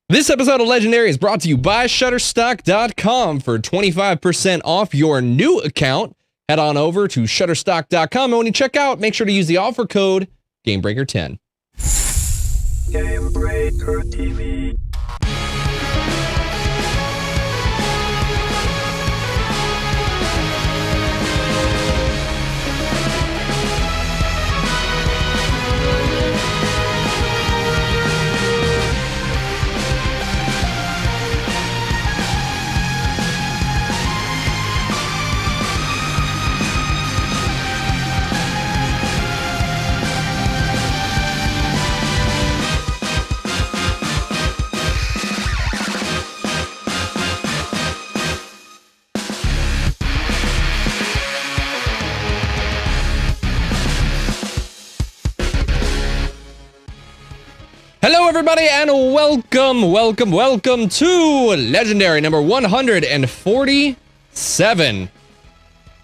This episode of Legendary is brought to you by Shutterstock.com. For 25% off your new account, head on over to Shutterstock.com, and when you check out, make sure to use the offer code GameBreaker10. GameBreaker TV. Hello, everybody, and welcome to Legendary number 147.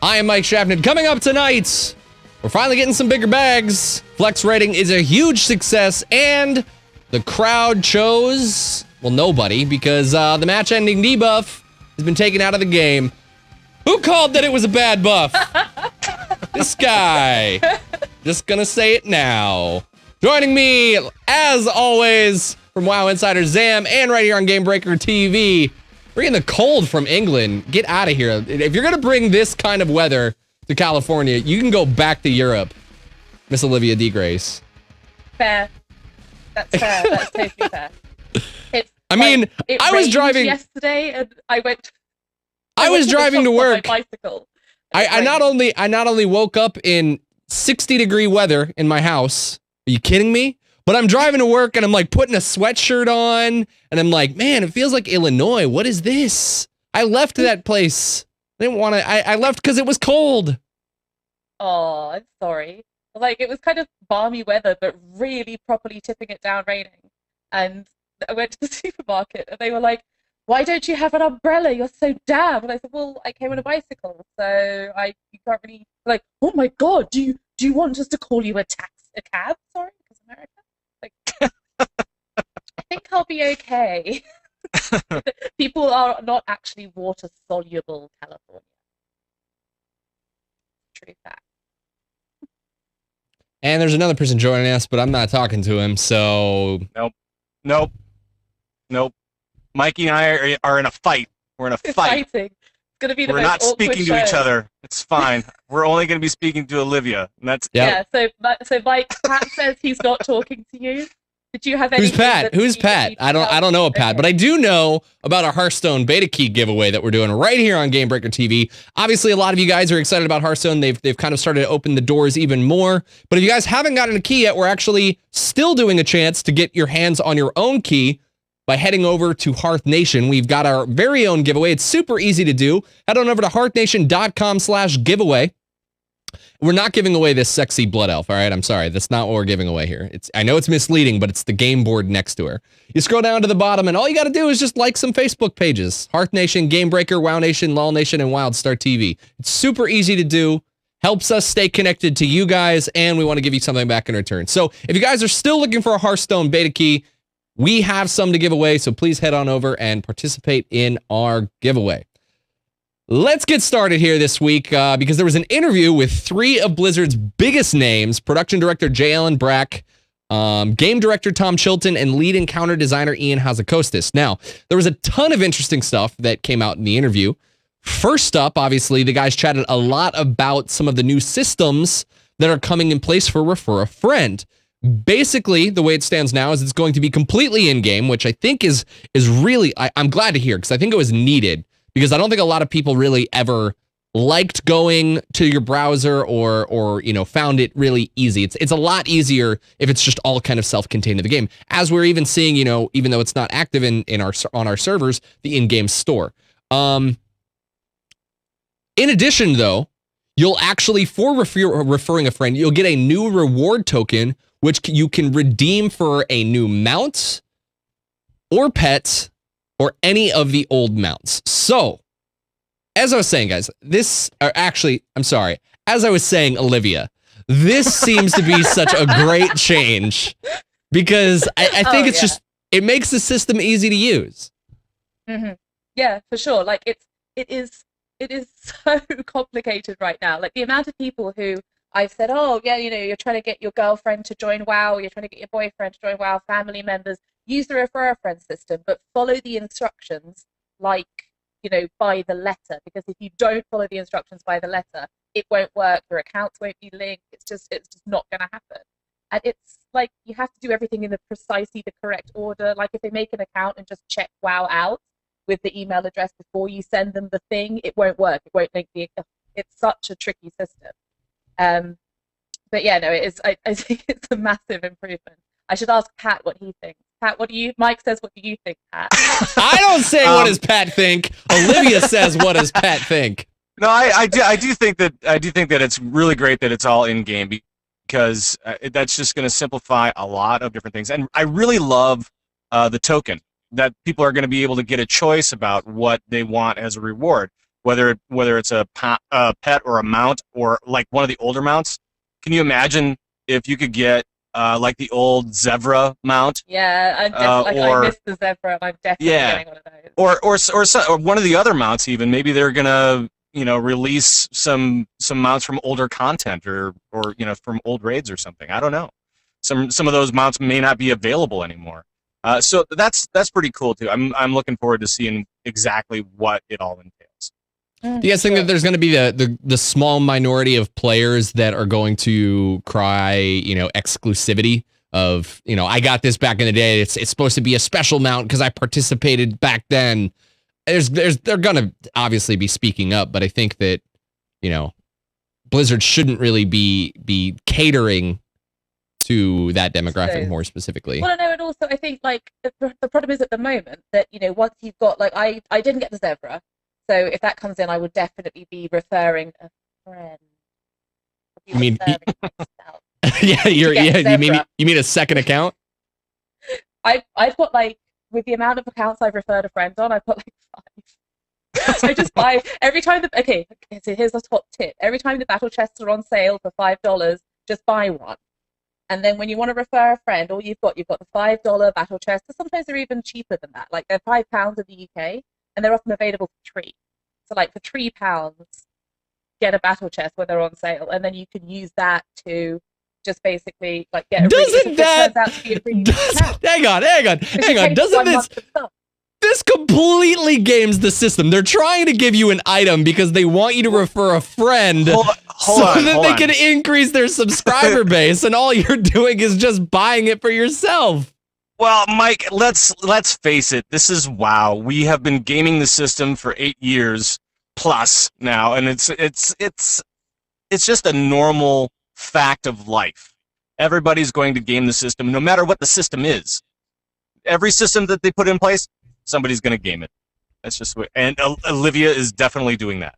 I am Mike Shafnid. Coming up tonight, we're finally getting some bigger bags. Flex rating is a huge success, and the crowd chose, well, nobody, because the match-ending debuff has been taken out of the game. Who called that it was a bad buff? This guy. Just gonna say it now. Joining me, as always, from WoW Insider Zam, and right here on GameBreaker TV, bringing the cold from England. Get out of here. If you're going to bring this kind of weather to California, you can go back to Europe, Miss Olivia D. Grace. Fair. That's fair. That's totally fair. I mean, it I was rained driving yesterday, and I was driving to work. On my bicycle. I not only woke up in 60-degree weather in my house. Are you kidding me? But I'm driving to work and I'm like putting a sweatshirt on and I'm like, man, it feels like Illinois. What is this? I left that place. I didn't want to. I left because it was cold. Oh, I'm sorry. Like, it was kind of balmy weather, but really properly tipping it down raining. And I went to the supermarket and they were like, why don't you have an umbrella? You're so damp. And I said, well, I came on a bicycle, so you can't really, like, oh my God, do you want us to call you a cab? Sorry, because America? Like, I think I'll be okay. People are not actually water-soluble California. True fact. And there's another person joining us, but I'm not talking to him, so... Nope. Mikey and I are in a fight. We're in a fight. Fighting. It's gonna be the We're most not speaking awkward to each show. other. It's fine. We're only going to be speaking to Olivia. And that's Yep. Yeah, so Mike, Pat says he's not talking to you. Did you have any? Who's Pat? Who's Pat? I don't know a Pat, but I do know about our Hearthstone beta key giveaway that we're doing right here on GameBreaker TV. Obviously, a lot of you guys are excited about Hearthstone. They've kind of started to open the doors even more. But if you guys haven't gotten a key yet, we're actually still doing a chance to get your hands on your own key by heading over to Hearth Nation. We've got our very own giveaway. It's super easy to do. Head on over to hearthnation.com/giveaway. We're not giving away this sexy blood elf, all right? I'm sorry. That's not what we're giving away here. I know it's misleading, but it's the game board next to her. You scroll down to the bottom, and all you got to do is just like some Facebook pages. Hearth Nation, Gamebreaker, WoW Nation, LOL Nation, and WildStar TV. It's super easy to do. Helps us stay connected to you guys, and we want to give you something back in return. So if you guys are still looking for a Hearthstone beta key, we have some to give away, so please head on over and participate in our giveaway. Let's get started here this week because there was an interview with three of Blizzard's biggest names, production director J. Allen Brack, game director Tom Chilton, and lead encounter designer Ian Hazakostas. Now, there was a ton of interesting stuff that came out in the interview. First up, obviously, the guys chatted a lot about some of the new systems that are coming in place for Refer a Friend. Basically, the way it stands now is it's going to be completely in-game, which I think is really, I'm glad to hear, because I think it was needed, because I don't think a lot of people really ever liked going to your browser or you know, found it really easy. It's a lot easier if it's just all kind of self-contained in the game, as we're even seeing, you know, even though it's not active on our servers, the in-game store. In addition, though, you'll actually, for referring a friend, you'll get a new reward token, which you can redeem for a new mount or pet or any of the old mounts. So, as I was saying, guys, as I was saying, Olivia, this seems to be such a great change because I think it's just it makes the system easy to use. Mm-hmm. Yeah, for sure. Like it is so complicated right now. Like the amount of people who I've said, oh yeah, you're trying to get your girlfriend to join WoW, you're trying to get your boyfriend to join WoW, family members, use the refer a friend system, but follow the instructions like, by the letter. Because if you don't follow the instructions by the letter, it won't work. Your accounts won't be linked. It's just not going to happen. And it's like you have to do everything in precisely the correct order. Like if they make an account and just check WoW out with the email address before you send them the thing, it won't work. It won't link it's such a tricky system. But yeah, no, it is. I think it's a massive improvement. I should ask Pat what he thinks. Pat, Mike says, what do you think, Pat? I don't say what does Pat think. Olivia says, what does Pat think? No, I do think that it's really great that it's all in game, because that's just going to simplify a lot of different things. And I really love the token, that people are going to be able to get a choice about what they want as a reward, whether it's a pet or a mount, or like one of the older mounts. Can you imagine if you could get like the old zebra mount? Yeah, I missed the zebra, and I'm definitely getting one of those. Or one of the other mounts even. Maybe they're gonna release some mounts from older content, or from old raids or something. I don't know. Some of those mounts may not be available anymore. So that's pretty cool too. I'm looking forward to seeing exactly what it all entails. Do you guys think that there's going to be the small minority of players that are going to cry, exclusivity of, I got this back in the day. It's supposed to be a special mount because I participated back then. They're going to obviously be speaking up, but I think that, Blizzard shouldn't really be catering to that demographic more specifically. Well, no, and also I think like the problem is at the moment that, once you've got, like, I didn't get the zebra. So if that comes in, I would definitely be referring a friend. You mean? Yeah, you mean a second account? I've got, like, with the amount of accounts I've referred a friend on, I've got like 5. So just buy every time. So here's a top tip: every time the battle chests are on sale for $5, just buy one. And then when you want to refer a friend, all you've got the $5 battle chest. Sometimes they're even cheaper than that. Like they're £5 in the UK. And they're often available for £3. So like for £3, get a battle chest when they're on sale, and then you can use that to just basically like get a hang on. Doesn't this completely games the system? They're trying to give you an item because they want you to refer a friend so that they can increase their subscriber base, and all you're doing is just buying it for yourself. Well, Mike, let's face it. This is WoW. We have been gaming the system for 8 years plus now, and it's just a normal fact of life. Everybody's going to game the system, no matter what the system is. Every system that they put in place, somebody's going to game it. That's just what. And Olivia is definitely doing that.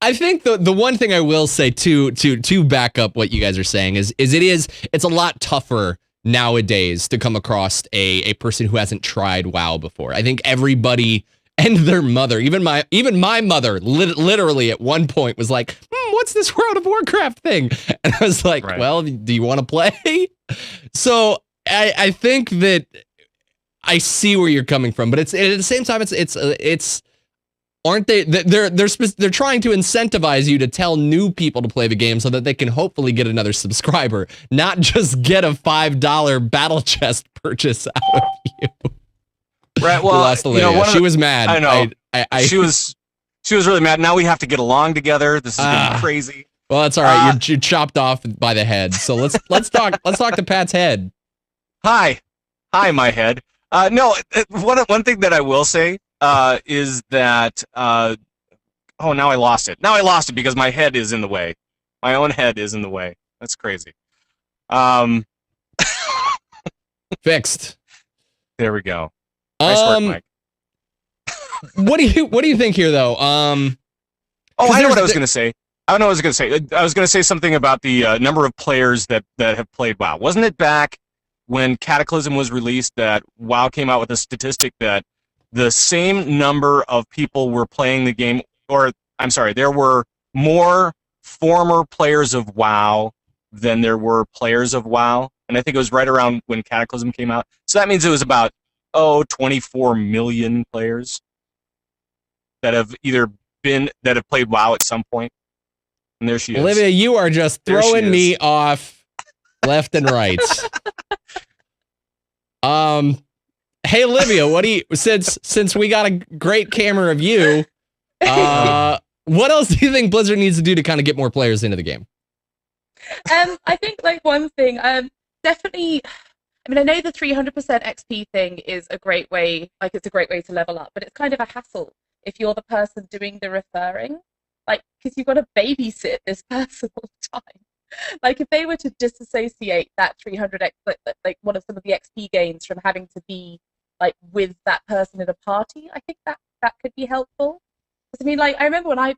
I think the one thing I will say to back up what you guys are saying is it's a lot tougher nowadays to come across a person who hasn't tried WoW before. I think everybody and their mother, even my mother, literally at one point was like, "What's this World of Warcraft thing?" And I was like, "Well, do you want to play?" So I think that I see where you're coming from, but it's at the same time it's aren't they? They're trying to incentivize you to tell new people to play the game so that they can hopefully get another subscriber, not just get a $5 battle chest purchase out of you. Right. Well, she was mad. I know. She was really mad. Now we have to get along together. This is gonna be crazy. Well, that's all right. You're chopped off by the head. So let's talk to Pat's head. Hi, my head. No, one thing that I will say is that now I lost it. Now I lost it because my head is in the way. My own head is in the way. That's crazy. Fixed. There we go. Nice work, Mike. What do you think here, though? I know what I was going to say. I was going to say something about the number of players that have played WoW. Wasn't it back when Cataclysm was released that WoW came out with a statistic that the same number of people were playing the game, or I'm sorry, there were more former players of WoW than there were players of WoW, and I think it was right around when Cataclysm came out. So that means it was about 24 million players that have played WoW at some point. And there she is. Olivia, you are just throwing me off left and right. Hey Olivia, what do you since we got a great camera of you, what else do you think Blizzard needs to do to kind of get more players into the game? I think like one thing, definitely. I mean, I know the 300% XP thing is a great way, like it's a great way to level up, but it's kind of a hassle if you're the person doing the referring, like because you've got to babysit this person all the time. Like if they were to disassociate that 300x, like one of some of the XP gains from having to be like with that person in a party, I think that could be helpful. Because I mean, like I remember when I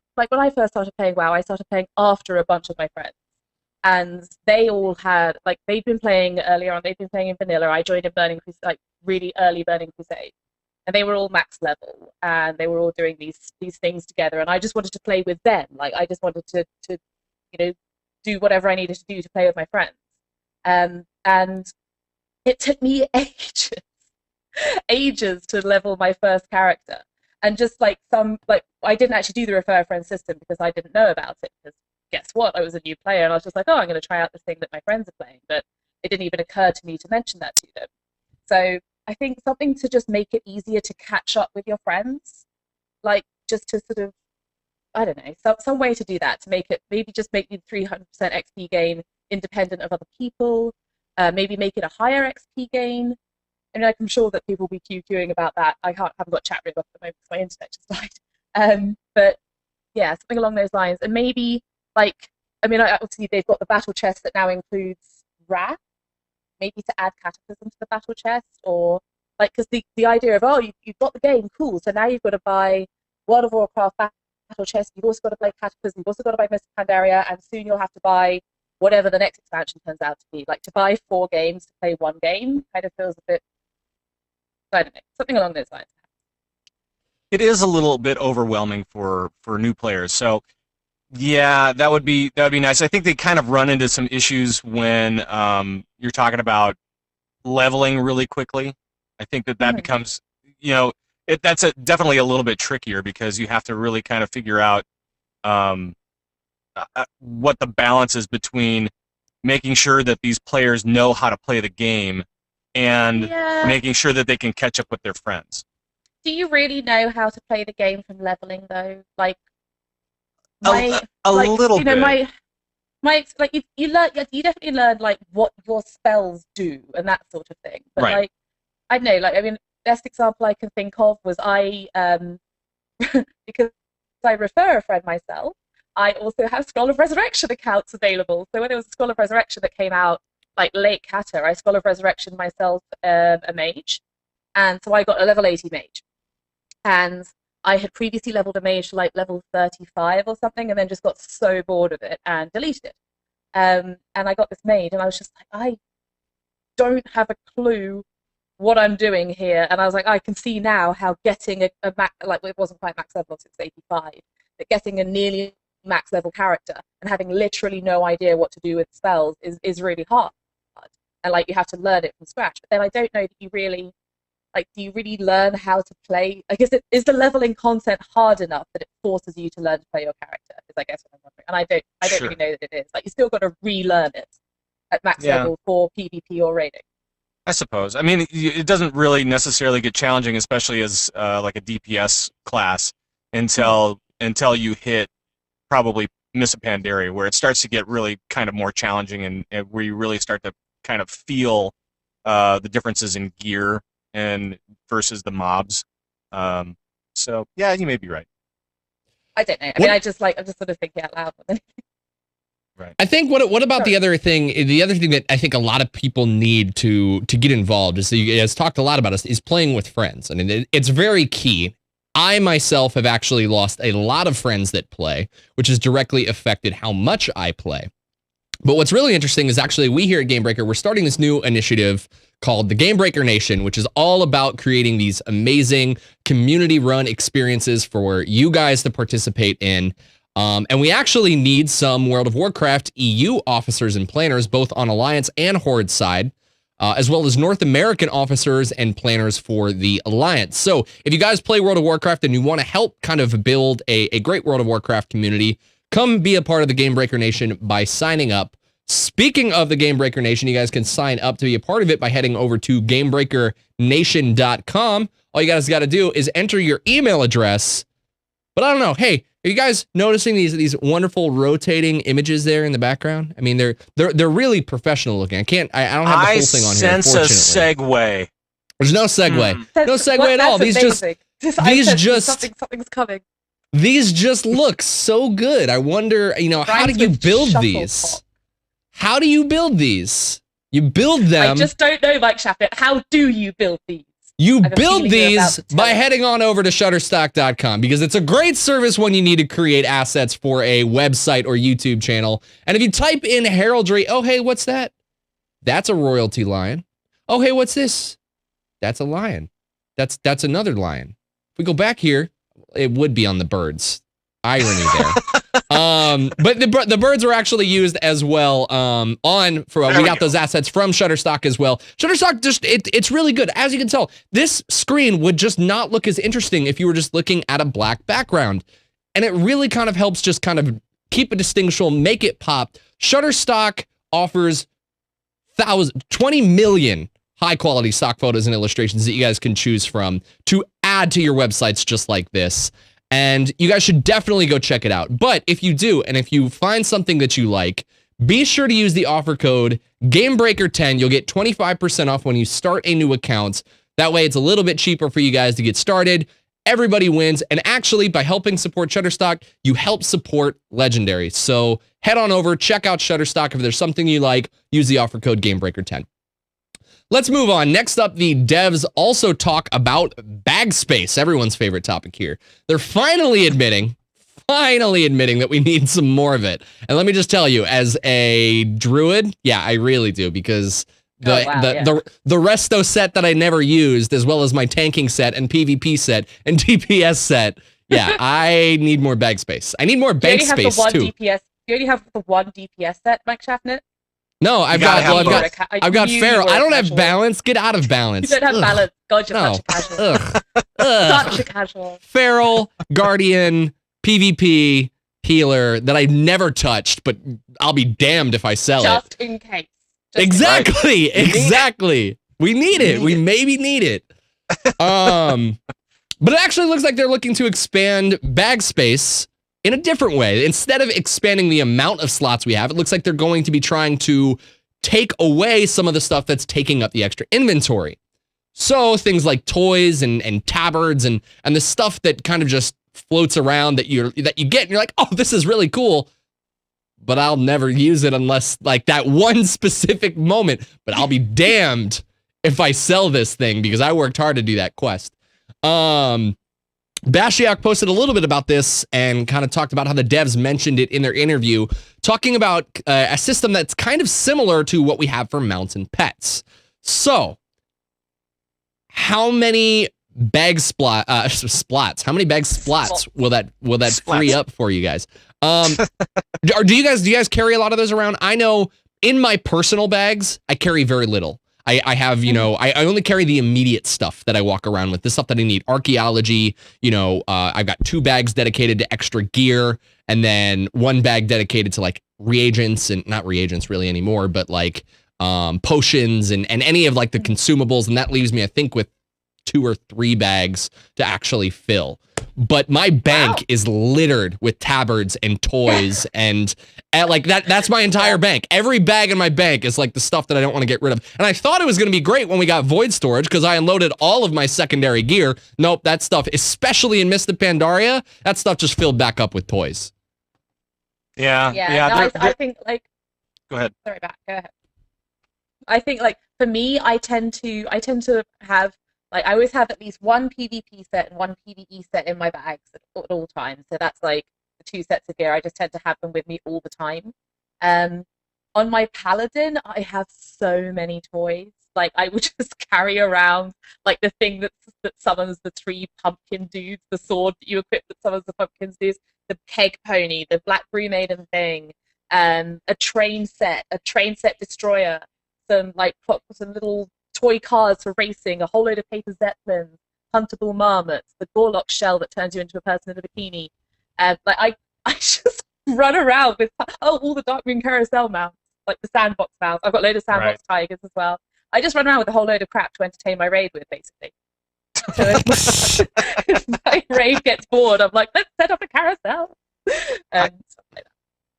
first started playing WoW, I started playing after a bunch of my friends. And they all had, like, they'd been playing earlier on, they'd been playing in vanilla. I joined in Burning Crusade, like, really early Burning Crusade. And they were all max level, and they were all doing these things together. And I just wanted to play with them. Like, I just wanted to you know, do whatever I needed to do to play with my friends. And it took me ages to level my first character. And just, like, I didn't actually do the refer a friend system because I didn't know about it. Because guess what? I was a new player, and I was just like, oh, I'm going to try out this thing that my friends are playing. But it didn't even occur to me to mention that to them. So I think something to just make it easier to catch up with your friends, like just to sort of, I don't know, some way to do that, to make it, maybe just make the 300% XP gain independent of other people, maybe make it a higher XP gain. I mean, I'm sure that people will be QQing about that. I haven't got chat room up at the moment because my internet just died. But yeah, something along those lines. And maybe, like, I mean, obviously they've got the battle chest that now includes wrath, maybe to add cataclysm to the battle chest, or like, because the idea of, oh, you've got the game, cool, so now you've got to buy World of Warcraft battle chest, you've also got to play cataclysm, you've also got to buy Mist of Pandaria, and soon you'll have to buy whatever the next expansion turns out to be. Like, to buy 4 games to play 1 game kind of feels a bit, I don't know, something along those lines. It is a little bit overwhelming for new players. So yeah, that would be nice. I think they kind of run into some issues when you're talking about leveling really quickly. I think that becomes, you know, that's definitely a little bit trickier because you have to really kind of figure out what the balance is between making sure that these players know how to play the game and making sure that they can catch up with their friends. Do you really know how to play the game from leveling though? Like, a little bit. My like you definitely learn like what your spells do and that sort of thing. But like, I don't know, like, I mean, best example I can think of was I because I refer a friend myself, I also have Scroll of Resurrection accounts available. So when there was a Scroll of Resurrection that came out like late Cata, I Scroll of Resurrection myself a mage, and so I got a level 80 mage, and I had previously leveled a mage to like level 35 or something, and then just got so bored of it and deleted it. And I got this mage, and I was just like, I don't have a clue what I'm doing here. And I was like, I can see now how getting a max, like, it wasn't quite max level, so it's 85, but getting a nearly max level character and having literally no idea what to do with spells is really hard. And like, you have to learn it from scratch. But then I don't know that you really, like, do you really learn how to play? I guess is the leveling content hard enough that it forces you to learn to play your character? Is, I guess, what I'm wondering. And I don't really know that it is. Like, you still got to relearn it at max level for PvP or raiding. I suppose. I mean, it doesn't really necessarily get challenging, especially as like a DPS class, until you hit probably Mist of Pandaria, where it starts to get really kind of more challenging, and where you really start to kind of feel the differences in gear and versus the mobs. So yeah, you may be right. I don't know. I mean, I'm just sort of thinking out loud. Right. I think what about the other thing? The other thing that I think a lot of people need to get involved is, you guys talked a lot about, is playing with friends. I mean, it's very key. I myself have actually lost a lot of friends that play, which has directly affected how much I play. But what's really interesting is actually we here at Gamebreaker, we're starting this new initiative called the Gamebreaker Nation, which is all about creating these amazing community-run experiences for you guys to participate in. And we actually need some World of Warcraft EU officers and planners, both on Alliance and Horde side. as well as North American officers and planners for the Alliance. So if you guys play World of Warcraft and you want to help kind of build a great World of Warcraft community, come be a part of the Gamebreaker Nation by signing up. Speaking of the Gamebreaker Nation, you guys can sign up to be a part of it by heading over to GamebreakerNation.com. All you guys got to do is enter your email address. But I don't know. Hey, are you guys noticing these wonderful rotating images there in the background? I mean, they're really professional looking. I don't have the whole thing on here. I sense a segue. There's no segue. No segue at all. These something's coming. These just look so good. I wonder, how do you build these? How do you build these? You build them. I just don't know, Mike Shaffett. How do you build these? You build these by heading on over to Shutterstock.com because it's a great service when you need to create assets for a website or YouTube channel. And if you type in heraldry, oh, hey, what's that? That's a royalty lion. Oh, hey, what's this? That's a lion. That's another lion. If we go back here, it would be on the birds. Irony there. But the birds were actually used as well we got those assets from Shutterstock as well. Shutterstock it's really good. As you can tell, this screen would just not look as interesting if you were just looking at a black background. And it really kind of helps just kind of keep it distinguishable, make it pop. Shutterstock offers 20 million high quality stock photos and illustrations that you guys can choose from to add to your websites just like this. And you guys should definitely go check it out. But if you do, and if you find something that you like, be sure to use the offer code GAMEBREAKER10. You'll get 25% off when you start a new account. That way it's a little bit cheaper for you guys to get started. Everybody wins. And actually, by helping support Shutterstock, you help support Legendary. So head on over, check out Shutterstock. If there's something you like, use the offer code GAMEBREAKER10. Let's move on. Next up, the devs also talk about bag space, everyone's favorite topic here. They're finally admitting that we need some more of it. And let me just tell you, as a druid, yeah, I really do, because the resto set that I never used, as well as my tanking set and PvP set and DPS set, yeah, I need more bag space. I need more bag space too. You already have the one DPS set, Mike Shaffnet? No, I've got Feral. I don't have balance. Get out of balance. You don't have balance. God, you're such a casual. Such a casual. Feral, Guardian, PvP, healer that I never touched, but I'll be damned if I sell it. Just in case. Exactly. We need it. We maybe need it. But it actually looks like they're looking to expand bag space in a different way. Instead of expanding the amount of slots we have, it looks like they're going to be trying to take away some of the stuff that's taking up the extra inventory. So things like toys and tabards and the stuff that kind of just floats around that you get and you're like, oh, this is really cool, but I'll never use it unless like that one specific moment. But I'll be damned if I sell this thing because I worked hard to do that quest. Bashiak posted a little bit about this and kind of talked about how the devs mentioned it in their interview, talking about a system that's kind of similar to what we have for mounts and pets. So, how many bag splots? How many bag splots will that free up for you guys? Do you guys carry a lot of those around? I know in my personal bags, I carry very little. I have, I only carry the immediate stuff that I walk around with, the stuff that I need. Archaeology, I've got 2 bags dedicated to extra gear, and then 1 bag dedicated to like reagents, and not reagents really anymore, but like potions and any of like the consumables, and that leaves me, I think, with 2 or 3 bags to actually fill. But my bank is littered with tabards and toys and like that's my entire bank. Every bag in my bank is like the stuff that I don't want to get rid of. And I thought it was going to be great when we got void storage because I unloaded all of my secondary gear. Nope, that stuff, especially in Mist of Pandaria, that stuff just filled back up with toys. Yeah. No, I think like. Go ahead. Sorry, Matt. Go ahead. I think like for me, I tend to have. Like, I always have at least 1 PvP set and 1 PvE set in my bags at all times. So that's like the 2 sets of gear. I just tend to have them with me all the time. On my paladin, I have so many toys. Like, I would just carry around like the thing that summons the 3 pumpkin dudes, the sword that you equip that summons the pumpkin dudes, the peg pony, the black brew maiden thing, a train set destroyer. some some little toy cars for racing, a whole load of paper zeppelins, huntable marmots, the Gorlock shell that turns you into a person in a bikini, and I just run around with all the Darkmoon carousel mounts, like the sandbox mounts. I've got a load of sandbox tigers as well. I just run around with a whole load of crap to entertain my raid with, basically. So if my raid gets bored, I'm like, let's set up a carousel. And stuff like that.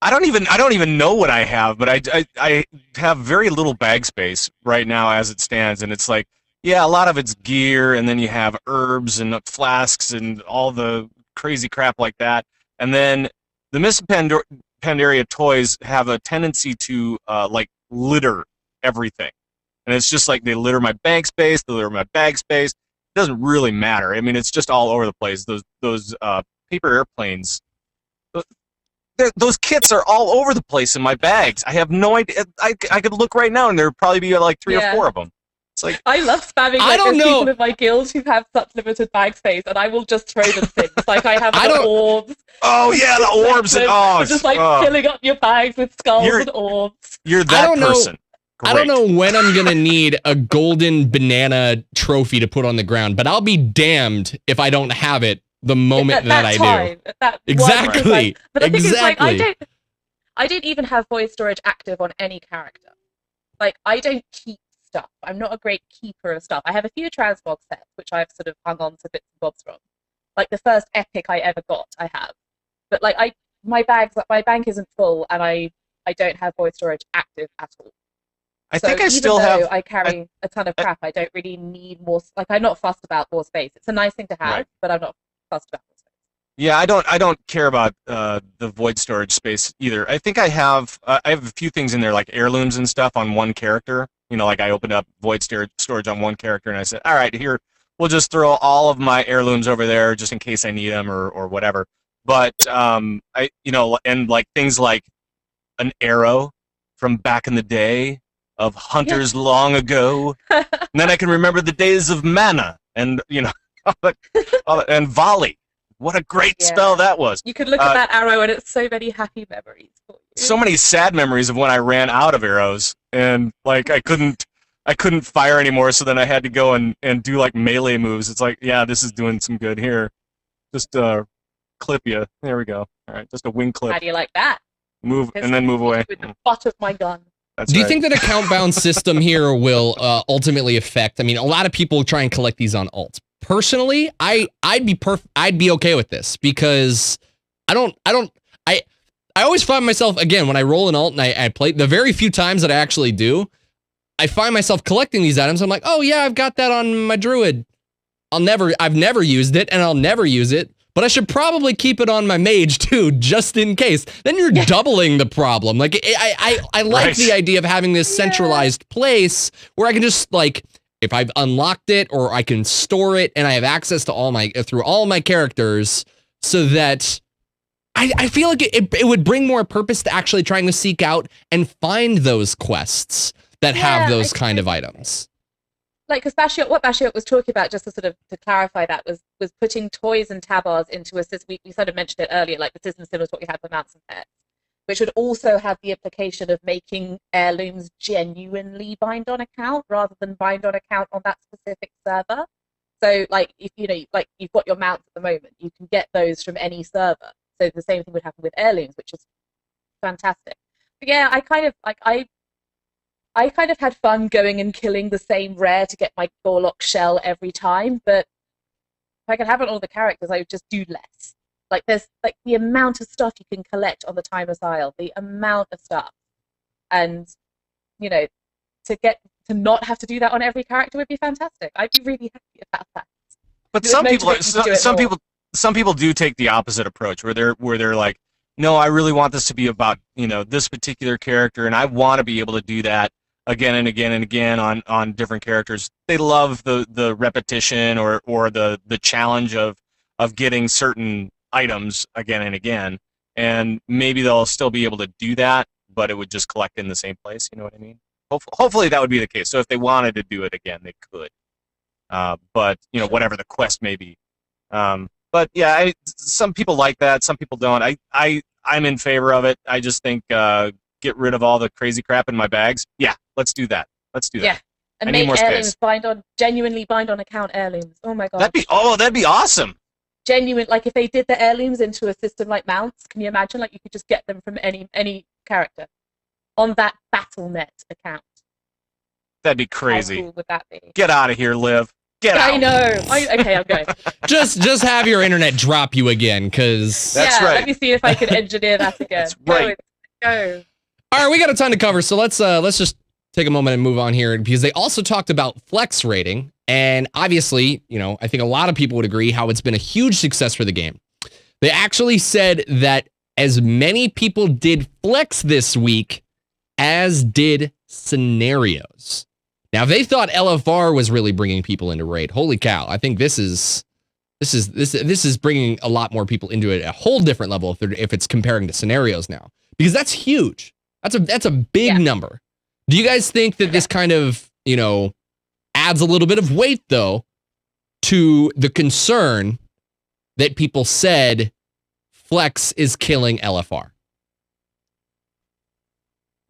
I don't even know what I have, but I have very little bag space right now as it stands, and it's like, yeah, a lot of it's gear, and then you have herbs and flasks and all the crazy crap like that, and then the Miss Pandaria toys have a tendency to like litter everything, and it's just like they litter my bank space, they litter my bag space. It doesn't really matter. I mean, it's just all over the place. Those paper airplanes. Those kits are all over the place in my bags. I have no idea. I could look right now, and there would probably be like 3 or 4 of them. It's like I love spamming. I don't know. People in my guild who have such limited bag space, and I will just throw them things. Like I have the orbs. Oh yeah, the orbs and just filling up your bags with skulls and orbs. You're that person. I don't know when I'm gonna need a golden banana trophy to put on the ground, but I'll be damned if I don't have it the moment that I do. Exactly. But the thing is, exactly. I don't even have void storage active on any character. Like, I don't keep stuff. I'm not a great keeper of stuff. I have a few transmog sets, which I've sort of hung on to bits and bobs from. Like, the first epic I ever got, I have. But, like, my bank isn't full, and I don't have void storage active at all. I think I still have. I carry a ton of crap. I don't really need more. Like, I'm not fussed about more space. It's a nice thing to have, but I'm not fussed about more space. Yeah, I don't care about the void storage space either. I think I have a few things in there, like heirlooms and stuff on one character. You know, like I opened up void storage on one character, and I said, all right, here, we'll just throw all of my heirlooms over there just in case I need them or whatever. But and like things like an arrow from back in the day of hunters long ago, and then I can remember the days of mana and and volley. What a great spell that was. You could look at that arrow, and it's so many happy memories for you. So many sad memories of when I ran out of arrows, and like I couldn't fire anymore, so then I had to go and do like melee moves. It's like, yeah, this is doing some good here. Just clip you. There we go. All right, just a wing clip. How do you like that? Move and then move away. With the butt of my gun. Do you think that a count-bound system here will ultimately affect? I mean, a lot of people try and collect these on alts. Personally, I'd be okay with this because I always find myself, again, when I roll an alt and I play, the very few times that I actually do, I find myself collecting these items. I'm like, oh yeah, I've got that on my druid. I've never used it, and I'll never use it, but I should probably keep it on my mage too, just in case. Then you're doubling the problem. Like I like the idea of having this centralized place where I can just, like, if I've unlocked it, or I can store it and I have access to through all my characters, so that I feel like it would bring more purpose to actually trying to seek out and find those quests that have those kind of items. Like, because what Bashiot was talking about, just to clarify that, was putting toys and tabars into a system. We sort of mentioned it earlier, like the system similar to what we had for mounts and pets, which would also have the implication of making heirlooms genuinely bind on account rather than bind on account on that specific server. So, like, if like you've got your mounts at the moment, you can get those from any server. So the same thing would happen with heirlooms, which is fantastic. But yeah, I kind of had fun going and killing the same rare to get my Gorlock shell every time. But if I could have it on all the characters, I would just do less. Like, there's like the amount of stuff you can collect on the Timer's Isle, the amount of stuff, and to not have to do that on every character would be fantastic. I'd be really happy about that. But some people do take the opposite approach, where they're like, no, I really want this to be about this particular character, and I want to be able to do that again and again and again on different characters. They love the repetition or the challenge of getting certain items again and again, and maybe they'll still be able to do that, but it would just collect in the same place. You know what I mean? Hopefully that would be the case. So if they wanted to do it again, they could. But whatever the quest may be. But yeah, some people like that. Some people don't. I'm in favor of it. I just think get rid of all the crazy crap in my bags. Yeah, let's do that. Let's do that. Yeah. And I need make more heirlooms space. genuinely bind on account heirlooms. Oh my god. That'd be awesome. Genuine, like if they did the heirlooms into a system like mounts, can you imagine? Like you could just get them from any character on that BattleNet account. That'd be crazy. How cool would that be? Get out of here, Liv. Get out. I know. Okay, I'm going. Just have your internet drop you again, because That's right. Let me see if I can engineer that again. That's right. Go. All right, we got a ton to cover, so let's just take a moment and move on here, because they also talked about flex rating, and obviously, I think a lot of people would agree how it's been a huge success for the game. They actually said that as many people did flex this week as did scenarios. Now, if they thought LFR was really bringing people into raid, holy cow! I think this is bringing a lot more people into it, a whole different level if it's comparing to scenarios now, because that's huge. That's a big number. Do you guys think that this kind of adds a little bit of weight though to the concern that people said flex is killing LFR?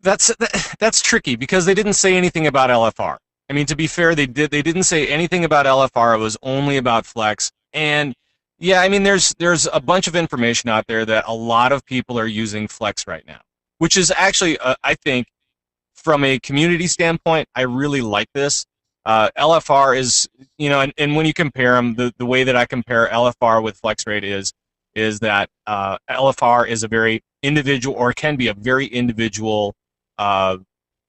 That's tricky because they didn't say anything about LFR. I mean, to be fair, they didn't say anything about LFR. It was only about flex. And yeah, I mean, there's a bunch of information out there that a lot of people are using flex right now, which is actually, I think, from a community standpoint, I really like this. LFR is, and when you compare them, the way that I compare LFR with flex rate is that LFR is a very individual, or can be a very individual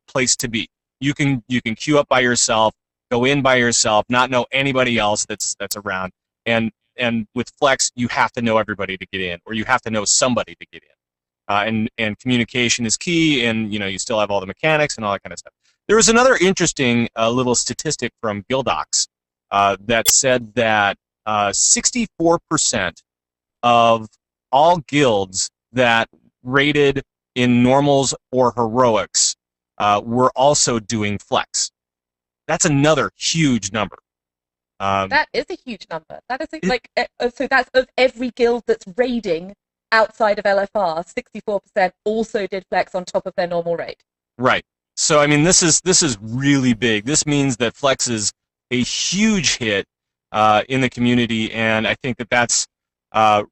place to be. You can queue up by yourself, go in by yourself, not know anybody else that's around. And with flex, you have to know everybody to get in, or you have to know somebody to get in. And communication is key, and you still have all the mechanics and all that kind of stuff. There was another interesting little statistic from Guildox that said that 64% of all guilds that rated in normals or heroics were also doing flex. That's another huge number. That is a huge number. That is so that's of every guild that's raiding outside of LFR, 64% also did flex on top of their normal rate. Right. So I mean, this is really big. This means that flex is a huge hit in the community, and I think that's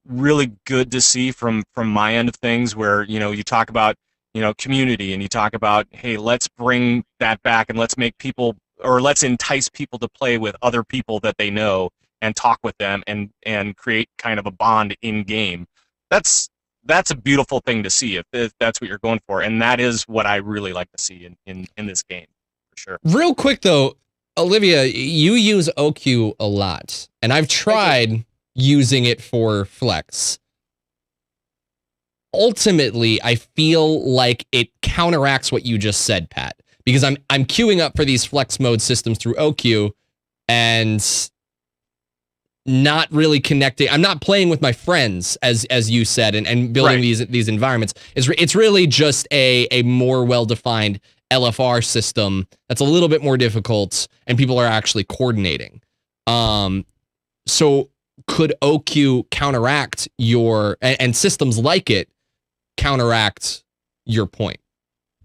really good to see from my end of things, where you talk about community, and you talk about, hey, let's bring that back, and let's make people, or let's entice people to play with other people that they know and talk with them and create kind of a bond in game. That's a beautiful thing to see if that's what you're going for, and that is what I really like to see in this game, for sure. Real quick though, Olivia, you use OQ a lot, and I've tried using it for flex. Ultimately, I feel like it counteracts what you just said, Pat, because I'm queuing up for these flex mode systems through OQ and not really connecting. I'm not playing with my friends, as you said, and building these environments. It's really just a more well-defined LFR system that's a little bit more difficult, and people are actually coordinating. So could OQ counteract your, and systems like it counteract your point?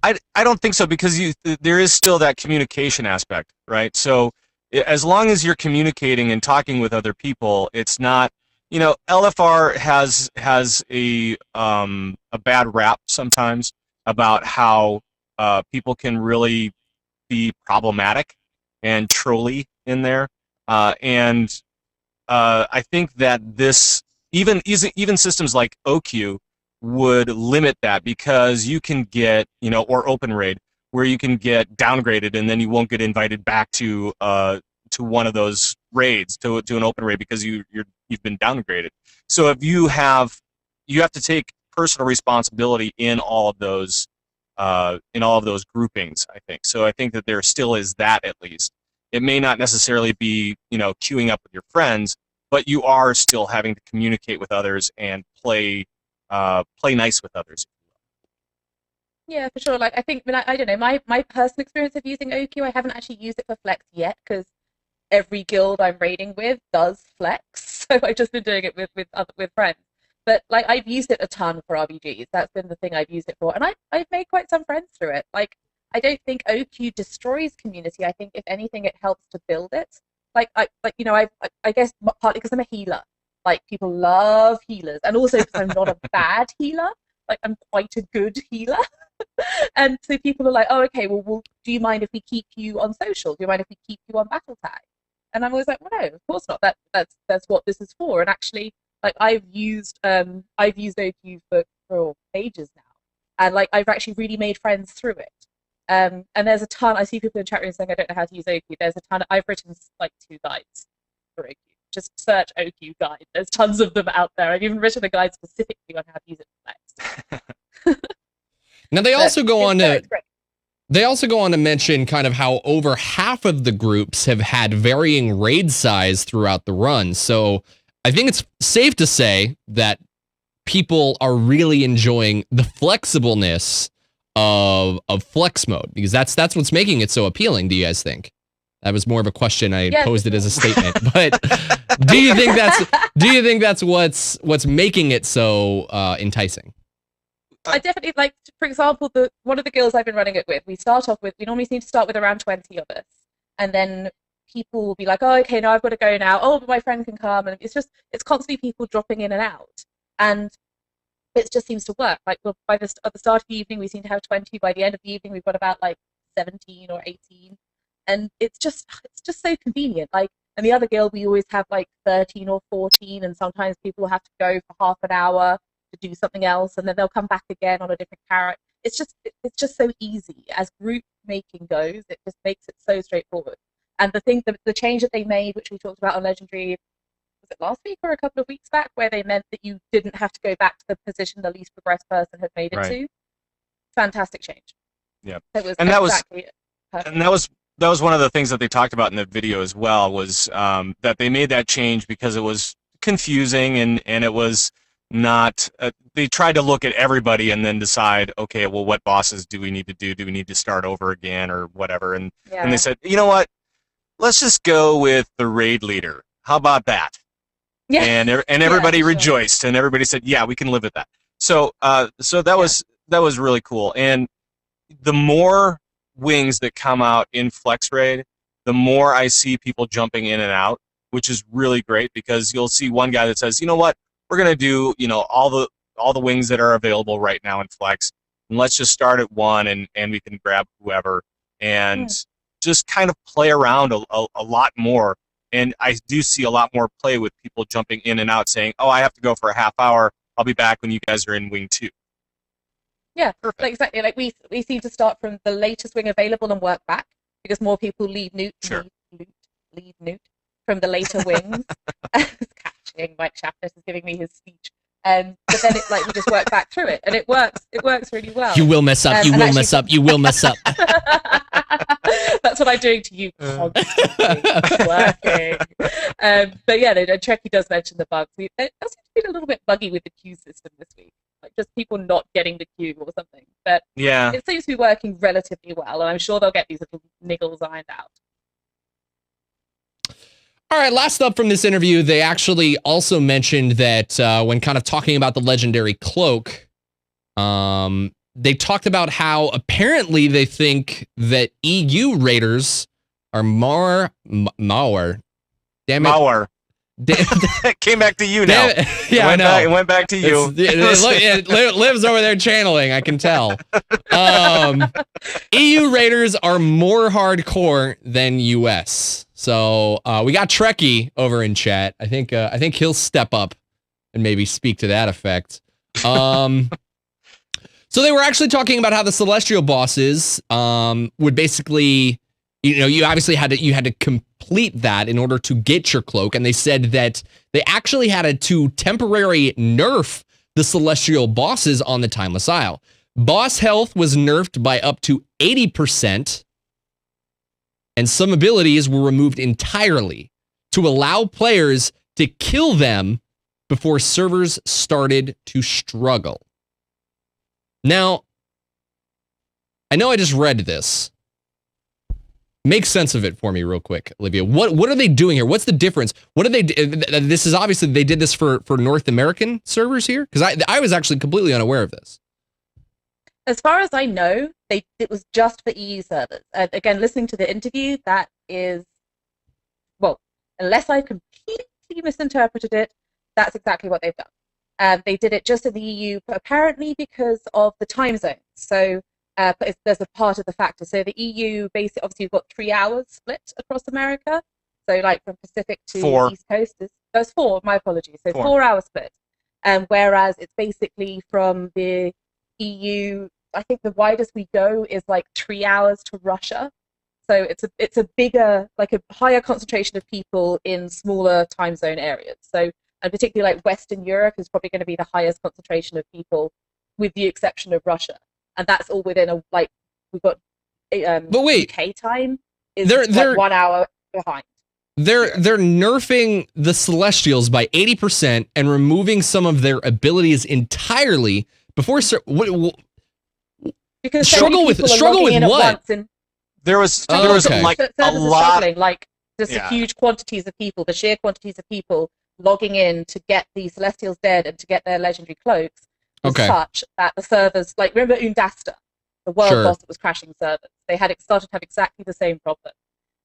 I don't think so, because there is still that communication aspect, right? So as long as you're communicating and talking with other people, it's not, LFR has a bad rap sometimes about how people can really be problematic and trolly in there, and I think that this even systems like OQ would limit that, because you can get, or open raid, where you can get downgraded and then you won't get invited back to one of those raids, to an open raid, because you've been downgraded. So if you have to take personal responsibility in all of those groupings, I think. So I think that there still is that, at least. It may not necessarily be, queuing up with your friends, but you are still having to communicate with others and play nice with others. Yeah, for sure. Like, I think, I don't know, my personal experience of using OQ, I haven't actually used it for flex yet, because every guild I'm raiding with does flex. So I've just been doing it with friends. But like, I've used it a ton for RBGs. That's been the thing I've used it for, and I've made quite some friends through it. Like, I don't think OQ destroys community. I think if anything, it helps to build it. I guess partly because I'm a healer. Like, people love healers, and also because I'm not a bad healer. Like, I'm quite a good healer. And so people are like, oh, okay, well, do you mind if we keep you on social? Do you mind if we keep you on battle tag? And I'm always like, well, no, of course not. That's what this is for. And actually, like, I've used OQ for ages now, and like, I've actually really made friends through it. And there's a ton. I see people in chat rooms saying I don't know how to use OQ. There's a ton. I've written like 2 guides for OQ. Just search OQ guide. There's tons of them out there. I've even written a guide specifically on how to use it for Flex. Now they also go on to mention kind of how over half of the groups have had varying raid size throughout the run. So I think it's safe to say that people are really enjoying the flexibleness of flex mode, because that's what's making it so appealing. Do you guys think? That was more of a question. I posed it as a statement, but do you think that's what's making it so enticing? I definitely, like, for example, one of the guilds I've been running it with, we normally seem to start with around 20 of us, and then people will be like, oh, okay, no, I've got to go now. Oh, but my friend can come, and it's constantly people dropping in and out, and it just seems to work. Like, at the start of the evening, we seem to have 20. By the end of the evening, we've got about like 17 or 18. And it's just so convenient. Like, and the other guild, we always have like 13 or 14, and sometimes people will have to go for half an hour to do something else, and then they'll come back again on a different character. It's just so easy. As group making goes, it just makes it so straightforward. And the change that they made, which we talked about on Legendary, was it last week or a couple of weeks back, where they meant that you didn't have to go back to the position the least progressed person had made it to. Fantastic change. Yeah, that was one of the things that they talked about in the video as well, was that they made that change because it was confusing and it was not. They tried to look at everybody and then decide, okay, well, what bosses do we need to do? Do we need to start over again or whatever? And they said, you know what? Let's just go with the raid leader. How about that? Yeah. And everybody rejoiced, and everybody said, yeah, we can live with that. So that was really cool. And the more wings that come out in Flex Raid, the more I see people jumping in and out, which is really great, because you'll see one guy that says, you know what, we're gonna do, all the wings that are available right now in Flex, and let's just start at 1 and we can grab whoever and just kind of play around a lot more. And I do see a lot more play with people jumping in and out, saying, oh, I have to go for a half hour, I'll be back when you guys are in wing 2. Yeah, like, exactly. Like, we seem to start from the latest wing available and work back, because more people leave Newt from the later wings. Catching Mike Shaftness is giving me his speech. But then it's like we just work back through it, and it works really well. You will mess up. You will mess up. You will mess up. That's what I'm doing to you constantly. Working. But yeah, Trekkie does mention the bugs. It does seem to be a little bit buggy with the queue system this week. Like, just people not getting the queue or something. But yeah, it seems to be working relatively well, and I'm sure they'll get these little niggles ironed out. All right, last up from this interview, they actually also mentioned that when kind of talking about the legendary cloak, they talked about how apparently they think that EU raiders are more malware. Damn it. Malware. It came back to you now. Yeah, I know. It went back to you. It lives over there channeling, I can tell. EU raiders are more hardcore than US. So we got Trekkie over in chat. I think he'll step up and maybe speak to that effect. So they were actually talking about how the celestial bosses would basically, you obviously had to complete that in order to get your cloak, and they said that they actually had to temporary nerf the celestial bosses on the Timeless Isle. Boss health was nerfed by up to 80%, and some abilities were removed entirely to allow players to kill them before servers started to struggle. Now, I know I just read this. Make sense of it for me real quick, Olivia. What are they doing here? What's the difference? What do they do? This is obviously, they did this for North American servers here? Because I was actually completely unaware of this. As far as I know, it was just for EU servers. Again, listening to the interview, that is, well, unless I completely misinterpreted it, that's exactly what they've done. They did it just in the EU, apparently because of the time zones. So there's a part of the factor. So the EU, basically, obviously, you've got 3 hours split across America. So like from Pacific to 4. East Coast, there's 4. My apologies. So 4. 4 hour split. Whereas it's basically from the EU, I think the widest we go is like 3 hours to Russia. So it's a bigger, like a higher concentration of people in smaller time zone areas. So, and particularly like Western Europe is probably going to be the highest concentration of people, with the exception of Russia. And that's all within a, like, we've got But wait, UK time is they're like 1 hour behind. They're nerfing the Celestials by 80% and removing some of their abilities entirely before. Because struggle with what? There was okay. like servers a lot, like just huge quantities of people, the sheer quantities of people logging in to get the Celestials dead and to get their legendary cloaks was such that the servers, like, remember Undasta, the world boss that was crashing servers, they had started to have exactly the same problem.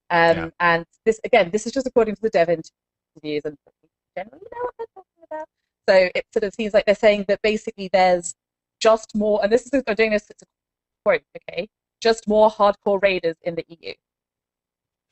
And this is just according to the dev interviews, and generally know what they're talking about. So it sort of seems like they're saying that basically there's just more, and this is, I'm doing this, it's a quote, okay, just more hardcore raiders in the EU.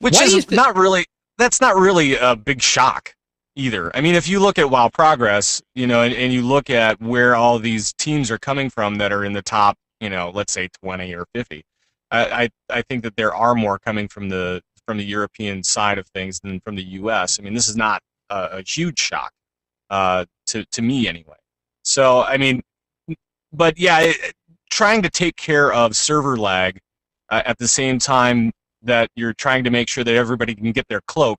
Which is not really, that's not really a big shock either. I mean, if you look at WoW Progress, you know, and you look at where all these teams are coming from that are in the top, you know, let's say 20 or 50, I think that there are more coming from the European side of things than from the US. I mean, this is not a huge shock to me anyway. So, I mean, but yeah, trying to take care of server lag at the same time that you're trying to make sure that everybody can get their cloak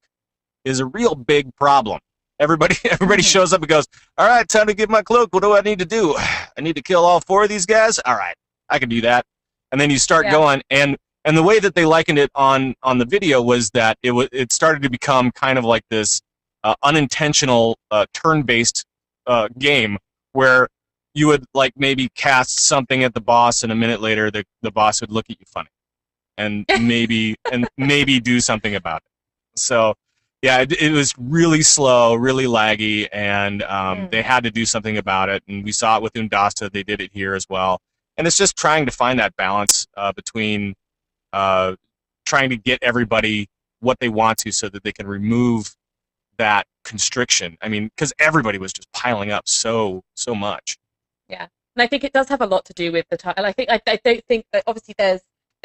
is a real big problem. Everybody shows up and goes, all right, time to get my cloak. What do I need to do? I need to kill all 4 of these guys? All right, I can do that. And then you start going, and the way that they likened it on the video was that it started to become kind of like this unintentional turn-based game where you would like maybe cast something at the boss, and a minute later the boss would look at you funny, and maybe do something about it. So yeah, it was really slow, really laggy, and they had to do something about it. And we saw it with Undasta; they did it here as well. And it's just trying to find that balance between trying to get everybody what they want to, so that they can remove that constriction. I mean, because everybody was just piling up so much. Yeah, and I think it does have a lot to do with the time. And I don't think that obviously there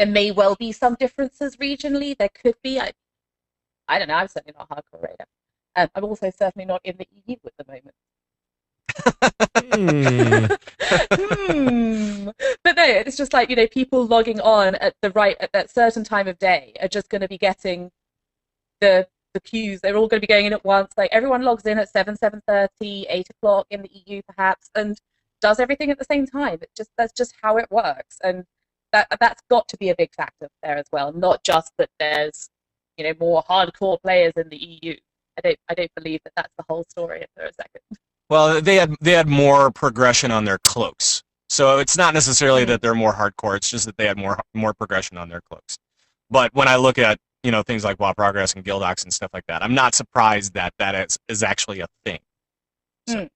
may well be some differences regionally. There could be. I don't know. I'm certainly not a hardcore raider. I'm also certainly not in the EU at the moment. But no, it's just like, you know, people logging on at that certain time of day are just going to be getting the queues. They're all going to be going in at once. Like, everyone logs in at 7:30, 8 o'clock in the EU perhaps, and does everything at the same time. That's just how it works, and that's got to be a big factor there as well. Not just that there's, you know, more hardcore players in the EU. I don't believe that that's the whole story for a second. Well, they had more progression on their cloaks, so it's not necessarily that they're more hardcore. It's just that they had more progression on their cloaks. But when I look at, you know, things like WoW Progress and Guildox and stuff like that, I'm not surprised that is actually a thing. So.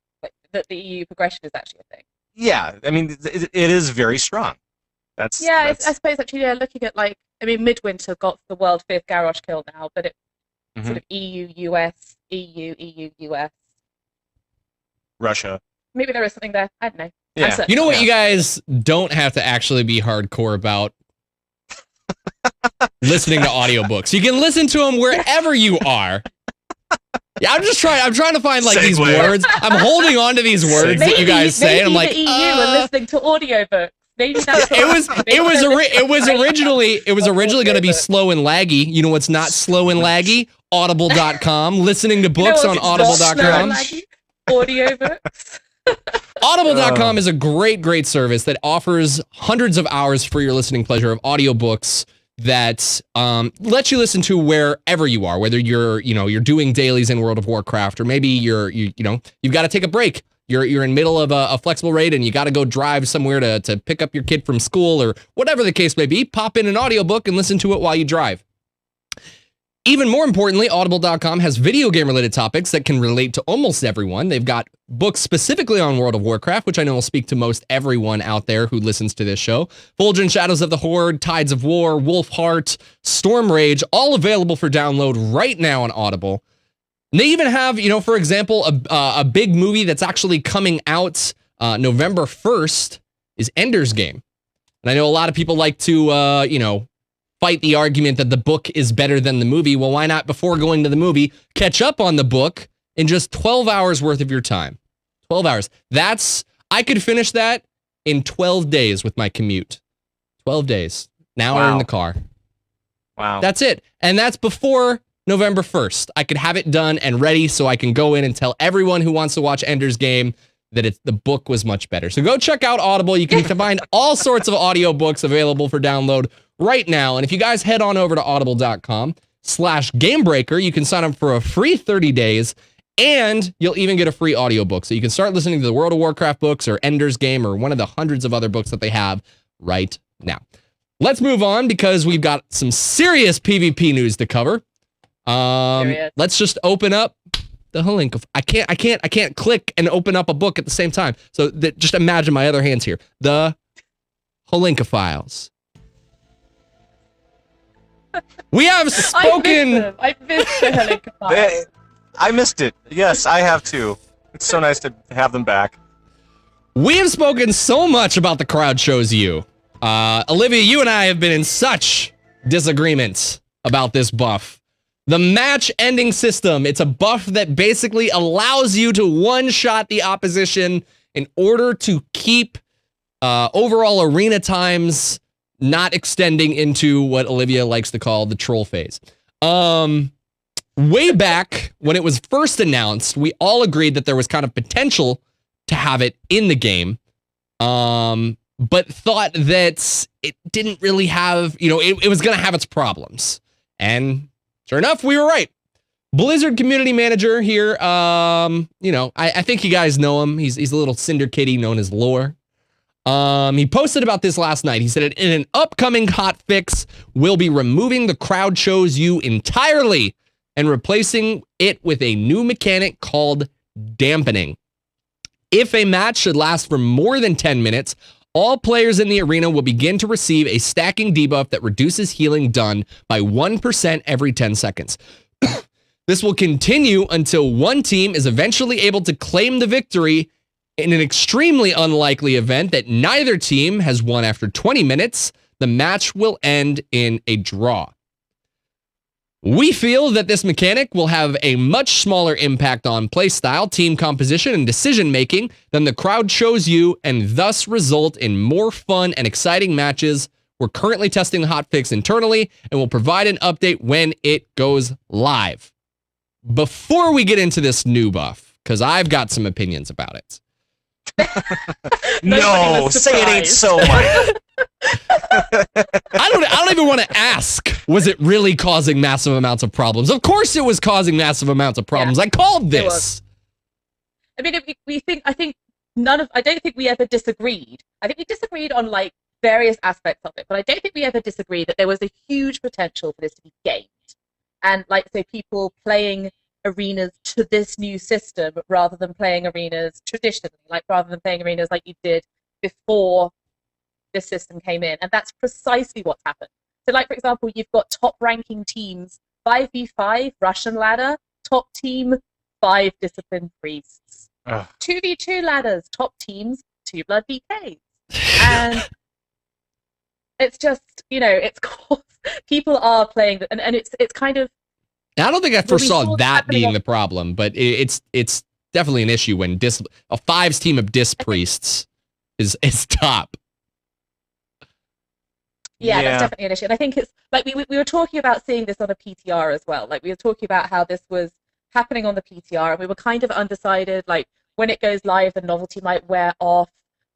That the EU progression is actually a thing. Yeah, I mean, it is very strong. I suppose actually, yeah, looking at, like, I mean, Midwinter got the world 5th Garrosh kill now, but it sort of EU, US, EU, US. Russia. Maybe there is something there. I don't know. Yeah. You know what you guys don't have to actually be hardcore about? Listening to audiobooks. You can listen to them wherever you are. Yeah, I'm trying to find like these words. I'm holding on to these words that you guys say. And I'm like, the EU and listening to audiobooks. Maybe that's it was originally going to be slow and laggy. You know what's not slow and laggy? Audible.com. Listening to books on Audible.com. Audiobooks. Audible.com is a great service that offers hundreds of hours for your listening pleasure of audiobooks that lets you listen to wherever you are, whether you're doing dailies in World of Warcraft, or maybe you've got to take a break you're in middle of a flexible raid and you got to go drive somewhere to pick up your kid from school or whatever the case may be, pop in an audiobook and listen to it while you drive. Even more importantly, Audible.com has video game related topics that can relate to almost everyone. They've got books specifically on World of Warcraft, which I know will speak to most everyone out there who listens to this show. Fulgent Shadows of the Horde, Tides of War, Wolfheart, Storm Rage, all available for download right now on Audible. And they even have, for example, a big movie that's actually coming out November 1st is Ender's Game. And I know a lot of people like to, fight the argument that the book is better than the movie. Well, why not, before going to the movie, catch up on the book in just 12 hours worth of your time? 12 hours. I could finish that in 12 days with my commute. 12 days. Now we're in the car. Wow. That's it. And that's before November 1st. I could have it done and ready so I can go in and tell everyone who wants to watch Ender's Game that the book was much better. So go check out Audible. You can find all sorts of audiobooks available for download right now. And if you guys head on over to audible.com/gamebreaker, you can sign up for a free 30 days and you'll even get a free audiobook. So you can start listening to the World of Warcraft books or Ender's Game or one of the hundreds of other books that they have right now. Let's move on because we've got some serious PvP news to cover. Let's just open up the link. I can't click and open up a book at the same time. So just imagine my other hands here. The Holinka files. We have spoken. I missed the Holinka files. I missed it. Yes, I have too. It's so nice to have them back. We have spoken so much about the crowd shows you. Olivia, you and I have been in such disagreements about this buff. The match ending system. It's a buff that basically allows you to one-shot the opposition in order to keep overall arena times not extending into what Olivia likes to call the troll phase. Way back when it was first announced, we all agreed that there was kind of potential to have it in the game, but thought that it didn't really have, it was going to have its problems. And sure enough, we were right. Blizzard community manager here, I think you guys know him. He's a little cinder kitty known as Lore. He posted about this last night. He said, in an upcoming hotfix, we'll be removing the crowd shows you entirely and replacing it with a new mechanic called dampening. If a match should last for more than 10 minutes, all players in the arena will begin to receive a stacking debuff that reduces healing done by 1% every 10 seconds. This will continue until one team is eventually able to claim the victory. In an extremely unlikely event that neither team has won after 20 minutes, the match will end in a draw. We feel that this mechanic will have a much smaller impact on playstyle, team composition, and decision-making than the crowd shows you, and thus result in more fun and exciting matches. We're currently testing the hotfix internally, and will provide an update when it goes live. Before we get into this new buff, because I've got some opinions about it. No, say it ain't so, Mike. I don't even want to ask, was it really causing massive amounts of problems? Of course it was causing massive amounts of problems. Yeah, I called this. I mean, I don't think we ever disagreed. I think we disagreed on various aspects of it, but I don't think we ever disagreed that there was a huge potential for this to be gamed. And people playing arenas to this new system rather than playing arenas traditionally, rather than playing arenas like you did before this system came in. And that's precisely what's happened. So for example, you've got top ranking teams, 5v5 Russian ladder, top team 5 disciplined priests. 2v2 ladders, top teams 2 blood DKs. And it's just, it's people are playing and it's kind of, I don't think I foresaw that being the problem, but it's definitely an issue when a 5's team of disc priests is top. Yeah, that's definitely an issue. And I think it's we were talking about seeing this on a PTR as well. We were talking about how this was happening on the PTR, and we were kind of undecided. When it goes live, the novelty might wear off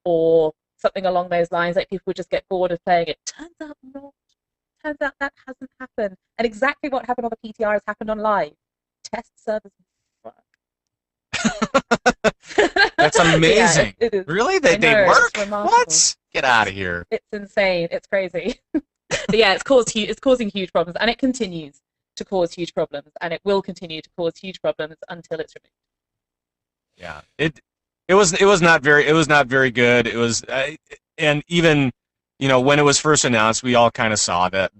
or something along those lines. People would just get bored of playing it. Turns out not. Turns out that hasn't happened. And exactly what happened on the PTR has happened on live. Test servers. That's amazing. Yeah, it is. Really? They know, work? it's remarkable. What? Get out of here. It's insane. It's crazy. But yeah, it's causing huge problems, and it continues to cause huge problems, and it will continue to cause huge problems until it's removed. Yeah. It was not very good. It was and even when it was first announced, we all kind of saw that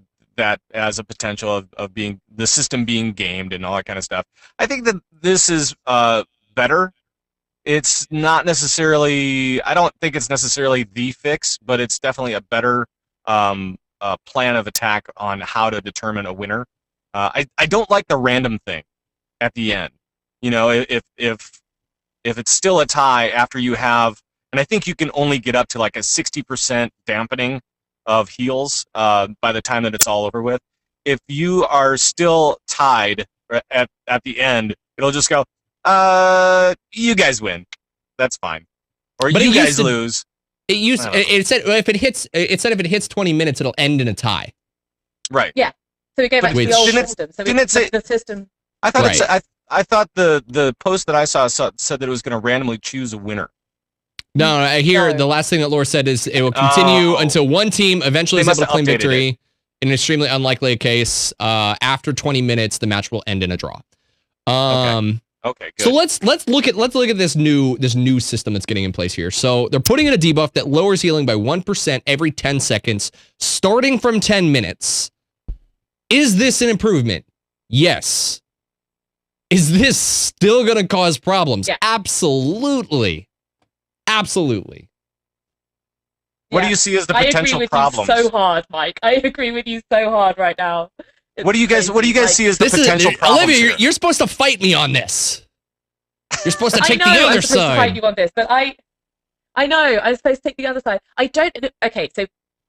as a potential of being the system being gamed and all that kind of stuff. I think that this is better. It's not necessarily. I don't think it's necessarily the fix, but it's definitely a better plan of attack on how to determine a winner. I don't like the random thing at the end. If it's still a tie after you have, and I think you can only get up to like a 60% dampening of heals by the time that it's all over with. If you are still tied at the end, it'll just go, you guys win. That's fine. Or But you guys lose. It said if it hits 20 minutes, it'll end in a tie. Right. Yeah. So we go back to the old Didn't it- system. So didn't it say- the system. I thought Right. I thought the post that I saw said that it was going to randomly choose a winner. No, I hear No. the last thing that Laura said is it will continue until one team eventually They is must able to have claim updated victory. In an extremely unlikely case, after 20 minutes, the match will end in a draw. Okay, good. So let's look at this new system that's getting in place here. So they're putting in a debuff that lowers healing by 1% every 10 seconds, starting from 10 minutes. Is this an improvement? Yes. Is this still going to cause problems? Yeah. Absolutely. Absolutely. What do Yeah. you see as the I agree potential with problems? you so hard, Mike. I agree with you so hard right now. What do you guys see as the This potential is problems? Olivia, here? you're supposed to fight me on this. You're supposed to take I know the other I'm supposed to fight side. you on this, but I know I'm supposed to take the other side. I don't. Okay, so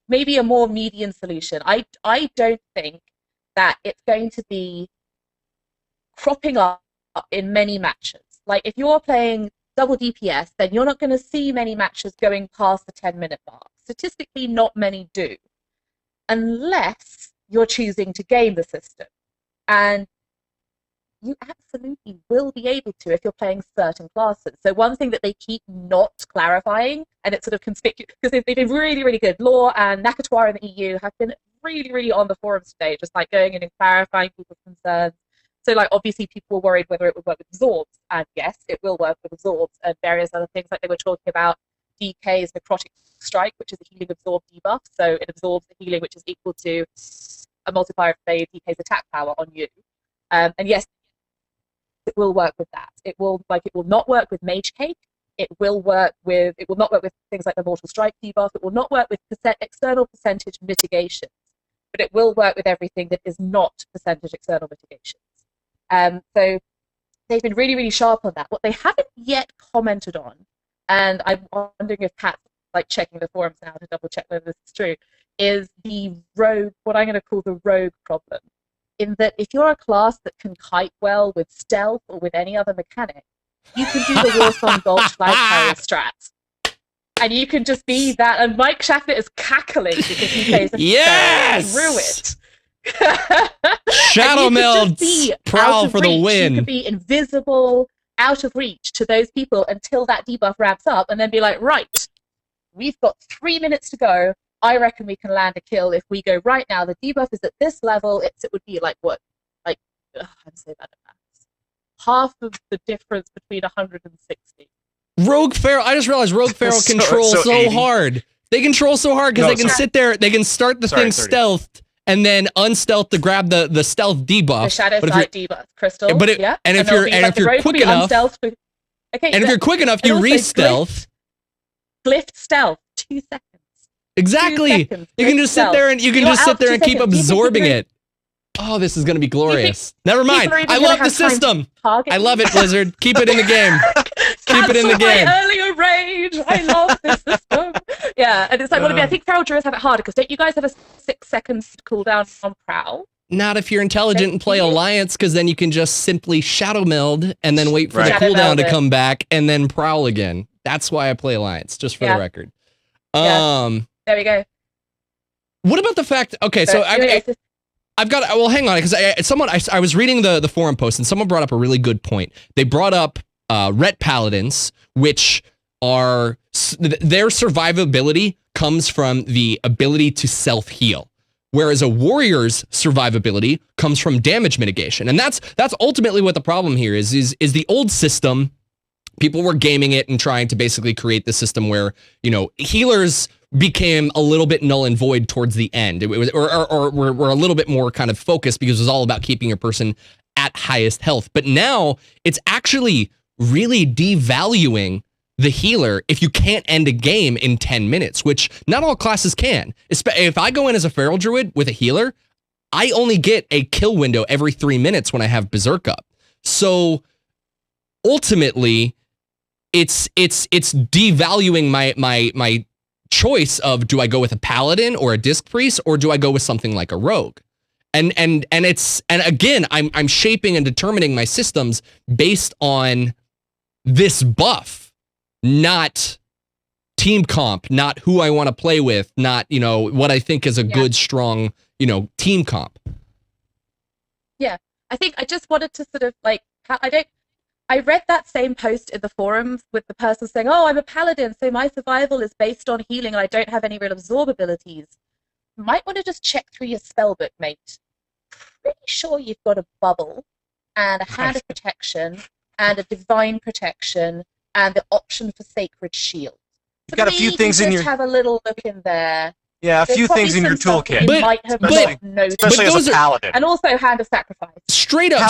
maybe a more median solution. I don't think that it's going to be cropping up in many matches. Like if you're playing double DPS, then you're not going to see many matches going past the 10-minute mark. Statistically, not many do, unless you're choosing to game the system. And you absolutely will be able to if you're playing certain classes. So one thing that they keep not clarifying, and it's sort of conspicuous, because they've been really, really good. Law and Nakatoir in the EU have been really, really on the forums today, just like going in and clarifying people's concerns. So like obviously people were worried whether it would work with absorbs, and yes, it will work with absorbs and various other things. Like they were talking about DK's necrotic strike, which is a healing absorb debuff. So it absorbs the healing, which is equal to a multiplier of say DK's attack power on you. And yes, it will work with that. It will not work with Mage Cake. It will not work with things like the Mortal Strike debuff. It will not work with external percentage mitigations, but it will work with everything that is not percentage external mitigations. So they've been really, really sharp on that. What they haven't yet commented on, and I'm wondering if Pat's like checking the forums now to double check whether this is true, is the rogue, what I'm going to call the rogue problem. In that if you're a class that can kite well with stealth or with any other mechanic, you can do the Warsong Gulch flag carrier strat. And you can just be that, and Mike Schaffner is cackling because he plays Yes! through it. Shadow Meld prowl for the reach. win. You could be invisible, out of reach to those people until that debuff ramps up, and then be like, right, we've got 3 minutes to go. I reckon we can land a kill if we go right now. The debuff is at this level. It would be like what? Like, I'm so bad at maths. Half of the difference between 160. Rogue Feral. I just realized Rogue Feral control so 80. hard. They control so hard because they can sit there. They can start the thing 30. stealthed and then unstealth to grab the stealth debuff. The shadow side debuff, Crystal. But yeah. and if then you're it'll be like quick the rogue will be enough, unstealthed with- okay, and if you're quick enough, and you also re-stealth. Glyph stealth, 2 seconds. Exactly. 2 seconds. You can just sit there and You're out for 2 keep seconds. absorbing You it. Oh, this is gonna be glorious. Never mind. people are even I gonna love the have time system. Target I love it, Blizzard. Keep it in the game. Keep it in the Cancel game. my earlier rage. I love this system. Yeah, and it's like, I think Feral Druids have it harder because don't you guys have a 6 seconds cooldown on Prowl? Not if you're intelligent and play Alliance, because then you can just simply Shadow Meld and then wait for the Shadow cooldown meld to it. come back and then Prowl again. That's why I play Alliance, just for the record. Yeah. There we go. What about the fact? Okay, so I've got. Well, hang on, because I was reading the forum post and someone brought up a really good point. They brought up Ret Paladins, which are their survivability comes from the ability to self-heal, whereas a warrior's survivability comes from damage mitigation. And that's ultimately what the problem here is the old system. People were gaming it and trying to basically create the system where, healers became a little bit null and void towards the end. It was, or were a little bit more kind of focused because it was all about keeping your person at highest health. But now it's actually really devaluing the healer if you can't end a game in 10 minutes, which not all classes can. If I go in as a feral druid with a healer, I only get a kill window every 3 minutes when I have Berserk up. So ultimately, it's devaluing my choice of, do I go with a paladin or a disc priest, or do I go with something like a rogue? And again, I'm shaping and determining my systems based on this buff, not team comp, not who I want to play with, not, what I think is a good, strong, team comp. Yeah, I think I just wanted to sort of I read that same post in the forums with the person saying, oh, I'm a paladin, so my survival is based on healing and I don't have any real absorb abilities. You might want to just check through your spellbook, mate. Pretty sure you've got a bubble and a hand of protection and a divine protection and the option for sacred shield. You've got a few things in your... have a little look in there. Yeah, a few things in your toolkit. You might have not noticed. Especially as a paladin. And also hand of sacrifice. Straight up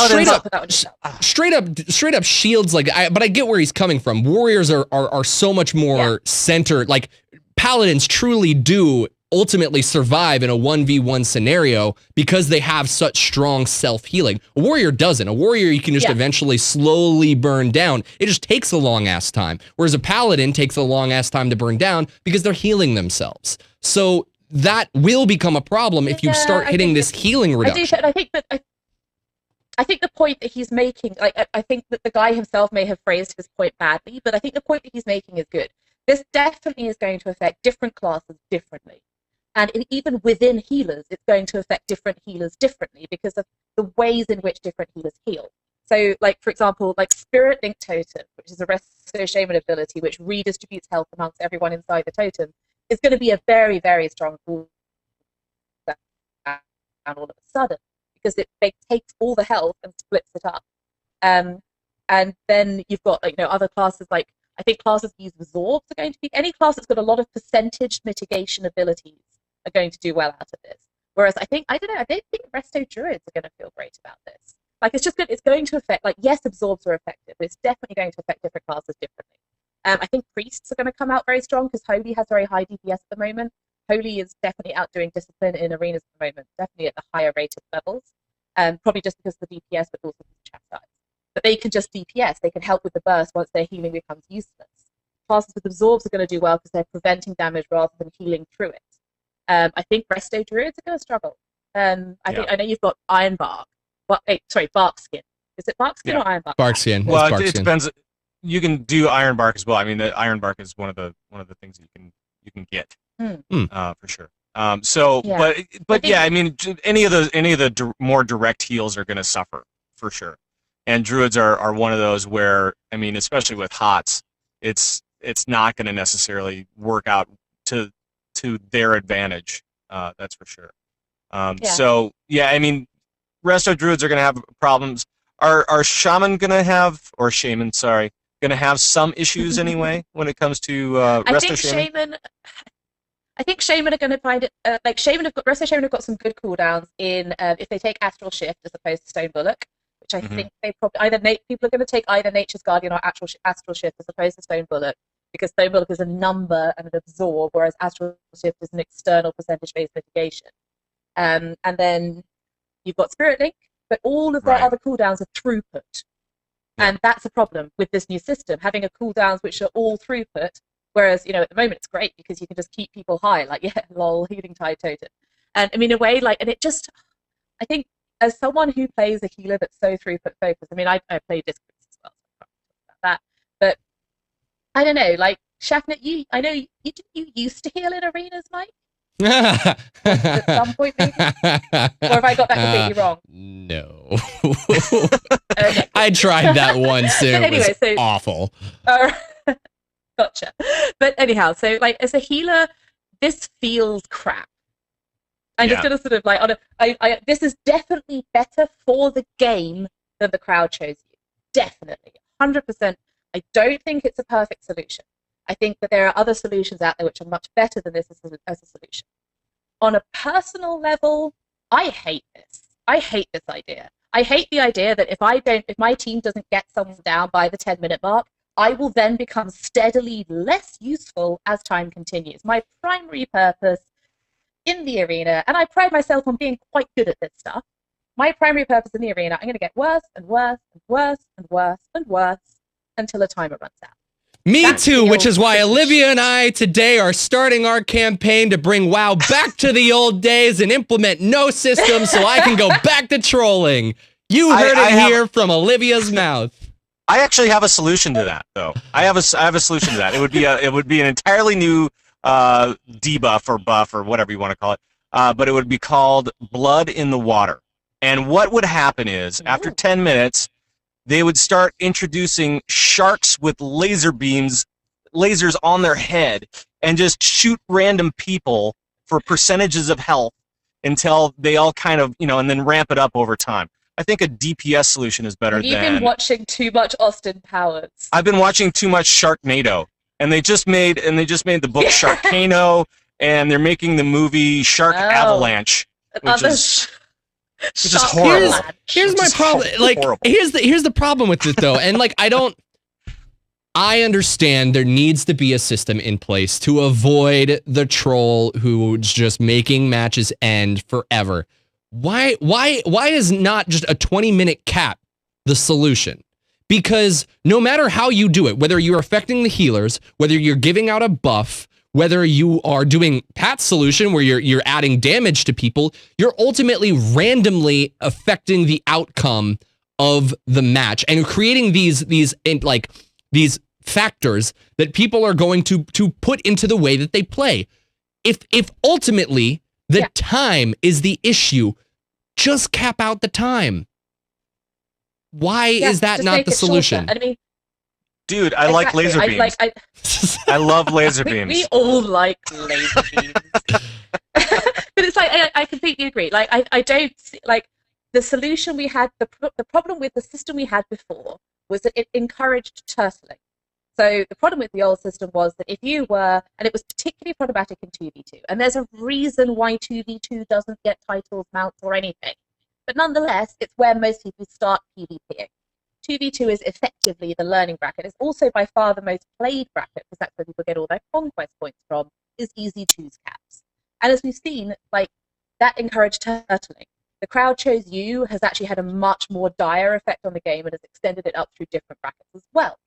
shields. But I get where he's coming from. Warriors are so much more centered. Like, paladins truly do ultimately survive in a 1v1 scenario because they have such strong self-healing. A warrior doesn't. A warrior you can just eventually slowly burn down. It just takes a long ass time. Whereas a paladin takes a long ass time to burn down because they're healing themselves. So that will become a problem if you start hitting this healing reduction. I think the point that he's making, I think that the guy himself may have phrased his point badly, but I think the point that he's making is good. This definitely is going to affect different classes differently. And even within healers, it's going to affect different healers differently because of the ways in which different healers heal. So, for example, Spirit Link Totem, which is a Resto Shaman ability which redistributes health amongst everyone inside the totem, is going to be a very, very strong cooldown all of a sudden because it takes all the health and splits it up. And then you've got other classes I think classes that use absorbs are going to be, any class that's got a lot of percentage mitigation abilities are going to do well out of this. Whereas I don't think Resto Druids are going to feel great about this. It's just good. It's going to affect, yes, absorbs are effective, but it's definitely going to affect different classes differently. I think priests are going to come out very strong because Holy has very high DPS at the moment. Holy is definitely outdoing discipline in arenas at the moment, definitely at the higher rated levels. Probably just because of the DPS, but also because of chat size. But they can just DPS. They can help with the burst once their healing becomes useless. Classes with absorbs are going to do well because they're preventing damage rather than healing through it. I think Resto Druids are going to struggle. I know you've got Ironbark. Barkskin. Is it Barkskin or Ironbark? Barkskin. Well, it depends. You can do Ironbark as well. I mean, the Ironbark is one of the things that you can get for sure. But yeah, I mean, any of the more direct heals are going to suffer for sure. And Druids are one of those where, I mean, especially with HOTS, it's not going to necessarily work out to their advantage. That's for sure. So yeah, I mean, Resto Druids are going to have problems. Are Shaman going to have, or Shaman, sorry, going to have some issues anyway when it comes to Resto Shaman? I think Shaman are going to find it, Resto Shaman have got some good cooldowns in, if they take Astral Shift as opposed to Stone Bullock, which I think they probably, people are going to take either Nature's Guardian or Astral Shift as opposed to Stone Bullock, because Stone Bullock is a number and an absorb, whereas Astral Shift is an external percentage-based mitigation. And then you've got Spirit Link, but all of their other cooldowns are throughput. And that's a problem with this new system, having a cooldowns which are all throughput, whereas, at the moment it's great because you can just keep people high, lol, Healing Tide Totem. And I mean, in a way, and it just, I think, as someone who plays a healer that's so throughput focused, I mean, I play Disc as well, so I can't talk about that, but I don't know, Shafnet, I know you used to heal in arenas, Mike? At some point, maybe? Or have I got that completely wrong? No. Okay. I tried that once. It Anyway, was so- awful. Gotcha. But anyhow, so like as a healer, this feels crap. I'm just gonna sort of like this is definitely better for the game than the crowd chose you. Definitely, 100%. I don't think it's a perfect solution. I think that there are other solutions out there which are much better than this as a solution. On a personal level, I hate this. I hate this idea. I hate the idea that if my team doesn't get someone down by the 10-minute mark, I will then become steadily less useful as time continues. My primary purpose in the arena, and I pride myself on being quite good at this stuff, my primary purpose in the arena, I'm going to get worse and worse and worse and worse and worse until a timer runs out. Me That too, which feels is why pretty Olivia shit. and I today are starting our campaign to bring WoW back to the old days and implement no system so I can go back to trolling. You heard it here from Olivia's mouth. I actually have a solution to that, though. I have a solution to that. It would be an entirely new debuff or buff or whatever you want to call it, but it would be called Blood in the Water. And what would happen is, after 10 minutes, they would start introducing sharks with lasers on their head, and just shoot random people for percentages of health until they all kind of, and then ramp it up over time. I think a DPS solution is better than... You've been watching too much Austin Powers. I've been watching too much Sharknado, and they just made the book Sharkano, and they're making the movie Shark Avalanche, which is horrible. Here's my problem. Like, here's the problem with it though, and like I understand there needs to be a system in place to avoid the troll who's just making matches end forever. Why is not just a 20-minute cap the solution? Because no matter how you do it, whether you're affecting the healers, whether you're giving out a buff, whether you are doing Pat's solution where you're adding damage to people, you're ultimately randomly affecting the outcome of the match and creating these factors that people are going to put into the way that they play. If ultimately the time is the issue, just cap out the time. Why is that not the solution? I mean, dude, I like laser beams. I love laser beams. We all like laser beams. But it's like, I completely agree. Like, I don't, like, the solution we had, the problem with the system we had before was that it encouraged turtling. So the problem with the old system was that if you were, and it was particularly problematic in 2v2, and there's a reason why 2v2 doesn't get titles, mounts, or anything. But nonetheless, it's where most people start PvPing. 2v2 is effectively the learning bracket. It's also by far the most played bracket, because that's where people get all their conquest points from, is easy twos caps. And as we've seen, like, that encouraged turtling. The crowd chose you has actually had a much more dire effect on the game and has extended it up through different brackets as well.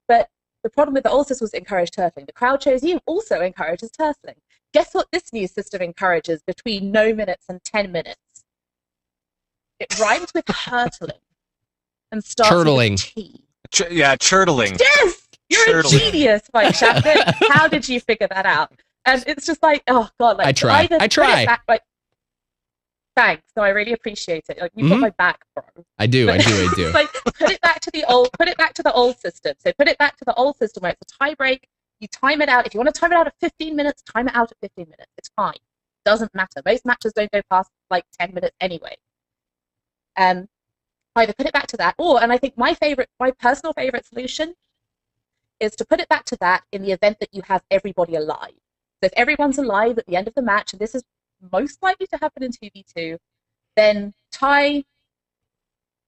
But the problem with the old system was encouraged turtling. The crowd chose you also encourages turtling. Guess what this new system encourages between no minutes and 10 minutes? It rhymes with hurtling and starts Turtling. with a T. Churtling. Yes! You're Churtling. a genius, Mike Chapman. How did you figure that out? And it's just like, oh God, like I try. I try. Thanks. No, I really appreciate it. Like, you've got my back, bro. I do. It's like, put it back to the old system. So put it back to the old system where it's a tie break. You time it out. If you want to time it out at 15 minutes, time it out at 15 minutes. It's fine. Doesn't matter. Most matches don't go past like 10 minutes anyway. Either put it back to that, and I think my personal favorite solution is to put it back to that in the event that you have everybody alive. So if everyone's alive at the end of the match, and this is most likely to happen in 2v2, then tie,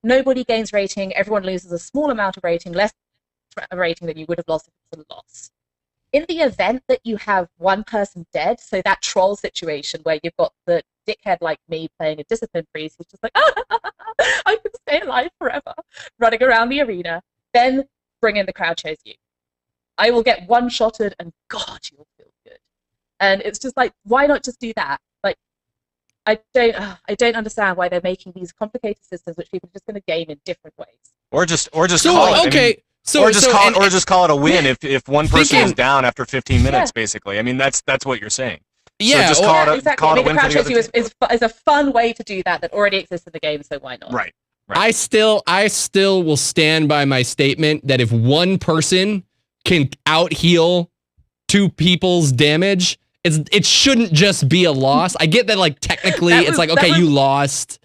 nobody gains rating, everyone loses a small amount of rating, less rating than you would have lost if it's a loss. In the event that you have one person dead, so that troll situation where you've got the dickhead like me playing a discipline priest who's just like, oh, I can stay alive forever, running around the arena, then bring in the crowd chose you. I will get one-shotted and God, you'll feel good. And it's just like, why not just do that? Like, I don't understand why they're making these complicated systems which people are just going to game in different ways. Or just call it. Okay. Or just call it a win if one person is down after 15 minutes, basically. I mean, that's what you're saying. Yeah, just or- call it a, exactly. call I it a mean, the win for crowd the shows other you team. is a fun way to do that already exists in the game, so why not? Right. I still will stand by my statement that if one person can out heal two people's damage, it shouldn't just be a loss. I get that, like, technically it's like, okay, you lost,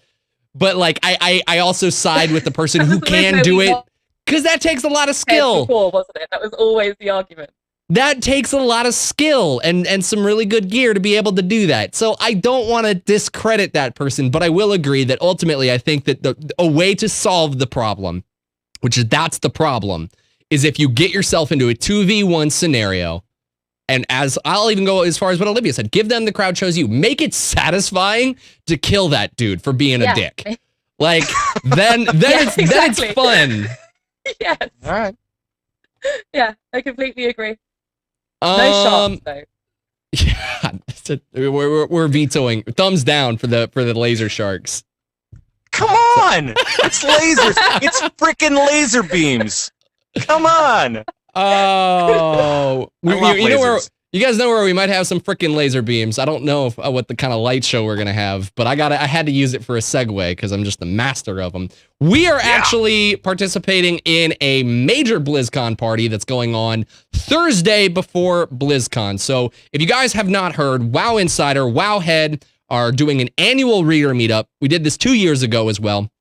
but like I also side with the person who can do it, because that takes a lot of skill. Before, wasn't it? That was always the argument. That takes a lot of skill and some really good gear to be able to do that. So I don't want to discredit that person, but I will agree that ultimately I think that a way to solve the problem, that's the problem, is if you get yourself into a 2v1 scenario, and as I'll even go as far as what Olivia said, give them the crowd shows you. Make it satisfying to kill that dude for being a dick. Like, then it's fun. Yes. All right. Yeah, I completely agree. No shots, though. Yeah, we're vetoing. Thumbs down for the laser sharks. Come on! It's lasers. It's freaking laser beams. Come on. Oh, I love you know where lasers. you guys know where we might have some freaking laser beams. I don't know what the kind of light show we're gonna have, but I had to use it for a segue because I'm just the master of them. We are actually participating in a major BlizzCon party that's going on Thursday before BlizzCon. So if you guys have not heard, WoW Insider, Wowhead are doing an annual reader meetup. We did this 2 years ago as well,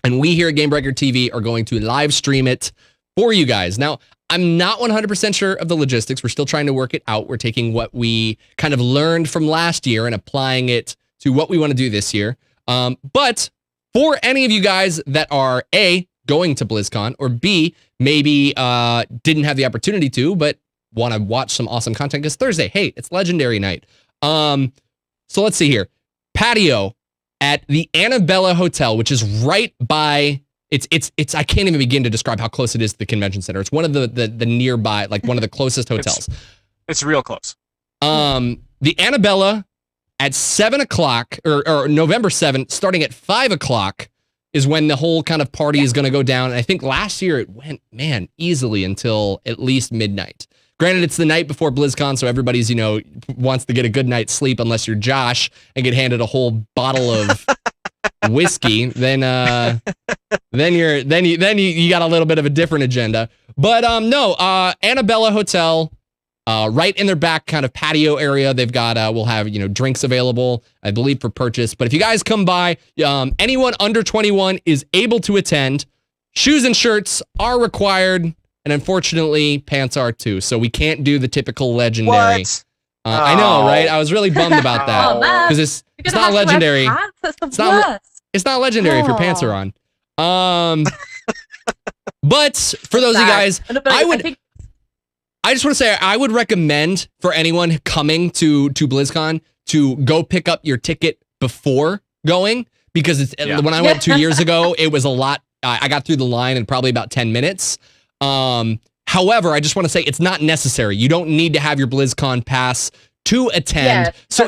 and we here at Gamebreaker TV are going to live stream it for you guys. Now, I'm not 100% sure of the logistics. We're still trying to work it out. We're taking what we kind of learned from last year and applying it to what we want to do this year. But for any of you guys that are A, going to BlizzCon, or B, maybe didn't have the opportunity to, but want to watch some awesome content, because Thursday, hey, it's Legendary Night. So let's see here. Patio at the Annabella Hotel, which is right by... It's I can't even begin to describe how close it is to the convention center. It's one of the nearby, like one of the closest hotels. It's real close. The Annabella at 7 o'clock, or November 7th, starting at 5 o'clock, is when the whole kind of party is going to go down. And I think last year it went, easily until at least midnight. Granted, it's the night before BlizzCon, so everybody's, wants to get a good night's sleep, unless you're Josh and get handed a whole bottle of whiskey. Then you got a little bit of a different agenda. But no, Annabella Hotel, right in their back kind of patio area. They've got we'll have drinks available, I believe, for purchase. But if you guys come by, anyone under 21 is able to attend. Shoes and shirts are required, and unfortunately, pants are too. So we can't do the typical legendary. What? I know, right? I was really bummed about that because it's not legendary. It's not legendary if your pants are on. But for those of you guys, I just want to say I would recommend for anyone coming to BlizzCon to go pick up your ticket before going, because when I went 2 years ago, it was a lot. I got through the line in probably about 10 minutes. However, I just want to say it's not necessary. You don't need to have your BlizzCon pass to attend. So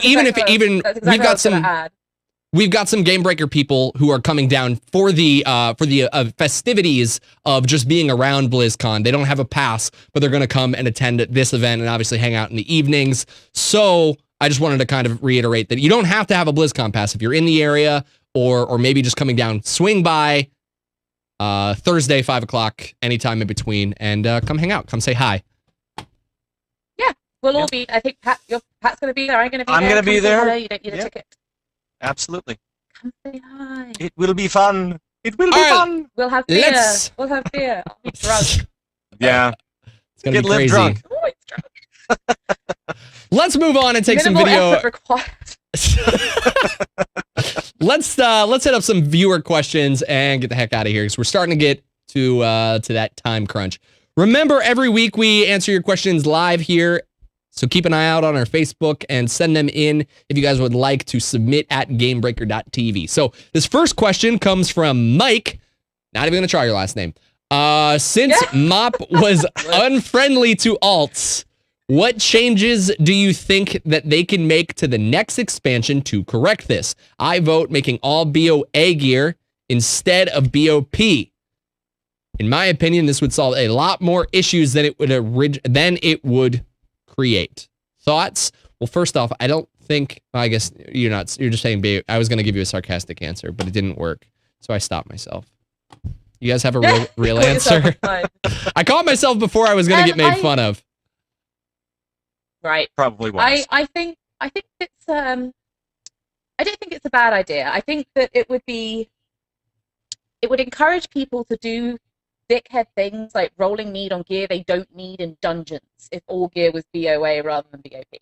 we've got some Game Breaker people who are coming down for the festivities of just being around BlizzCon. They don't have a pass, but they're going to come and attend this event and obviously hang out in the evenings. So I just wanted to kind of reiterate that you don't have to have a BlizzCon pass if you're in the area, or maybe just coming down. Swing by Thursday, 5 o'clock, anytime in between, and come hang out. Come say hi. Yeah, we'll all be. I think Pat's going to be there. I'm going to be there. I'm going to be there. You don't need a ticket. Absolutely. Come say hi. It will be fun. It will be fun. We'll have beer. We'll have beer. I'll be drunk. Yeah. It's going to be crazy. Drunk. Always drunk. Let's move on and take some video. Effort required. Let's hit up some viewer questions and get the heck out of here, because we're starting to get to that time crunch. Remember, every week we answer your questions live here. So keep an eye out on our Facebook and send them in if you guys would like to submit at gamebreaker.tv. So this first question comes from Mike. Not even going to try your last name. Since MOP was unfriendly to alts, what changes do you think that they can make to the next expansion to correct this? I vote making all BOA gear instead of BOP. In my opinion, this would solve a lot more issues than it would create. Thoughts? Well, first off, I don't think, I guess you're not, you're just saying, babe, I was going to give you a sarcastic answer, but it didn't work. So I stopped myself. You guys have a real answer? I caught myself before I was going to get made fun of. Right. Probably was. I think it's I don't think it's a bad idea. I think that it would encourage people to do dickhead things like rolling need on gear they don't need in dungeons if all gear was BOA rather than BOP.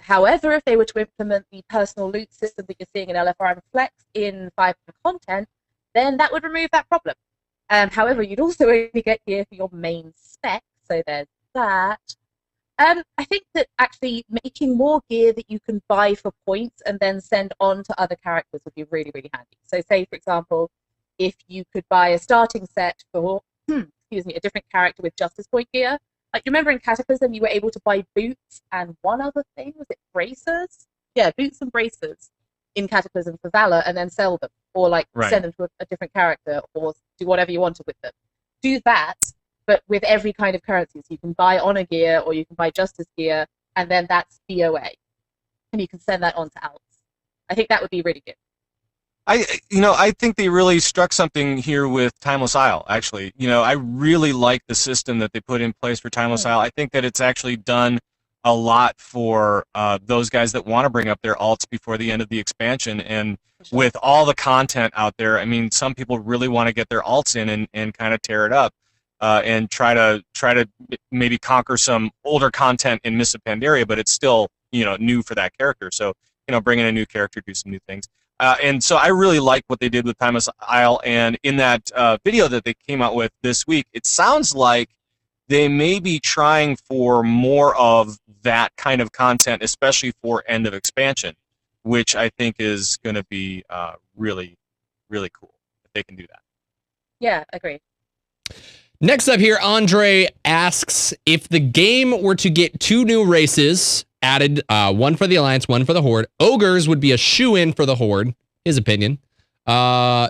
However, if they were to implement the personal loot system that you're seeing in LFR and Flex in 5 content, then that would remove that problem. However, you'd also only get gear for your main spec, so there's that. I think that actually making more gear that you can buy for points and then send on to other characters would be really, really handy. So say, for example, if you could buy a starting set for, excuse me, a different character with Justice Point gear. Like, you remember in Cataclysm, you were able to buy boots and one other thing, was it bracers? Yeah, boots and bracers in Cataclysm for Valor and then sell them, or like send them to a different character, or do whatever you wanted with them. Do that, but with every kind of currency. So you can buy honor gear or you can buy justice gear, and then that's BOA. And you can send that on to alts. I think that would be really good. I think they really struck something here with Timeless Isle, actually. I really like the system that they put in place for Timeless Isle. I think that it's actually done a lot for those guys that want to bring up their alts before the end of the expansion. And with all the content out there, I mean, some people really want to get their alts in and kind of tear it up and try to maybe conquer some older content in Mists of Pandaria, but it's still, new for that character. So, bring in a new character, do some new things. And so I really like what they did with Timeless Isle, and in that video that they came out with this week, it sounds like they may be trying for more of that kind of content, especially for end of expansion, which I think is going to be really, really cool if they can do that. Yeah, agreed. Next up here, Andre asks, if the game were to get 2 new races added, one for the Alliance, one for the Horde, ogres would be a shoo-in for the Horde, his opinion,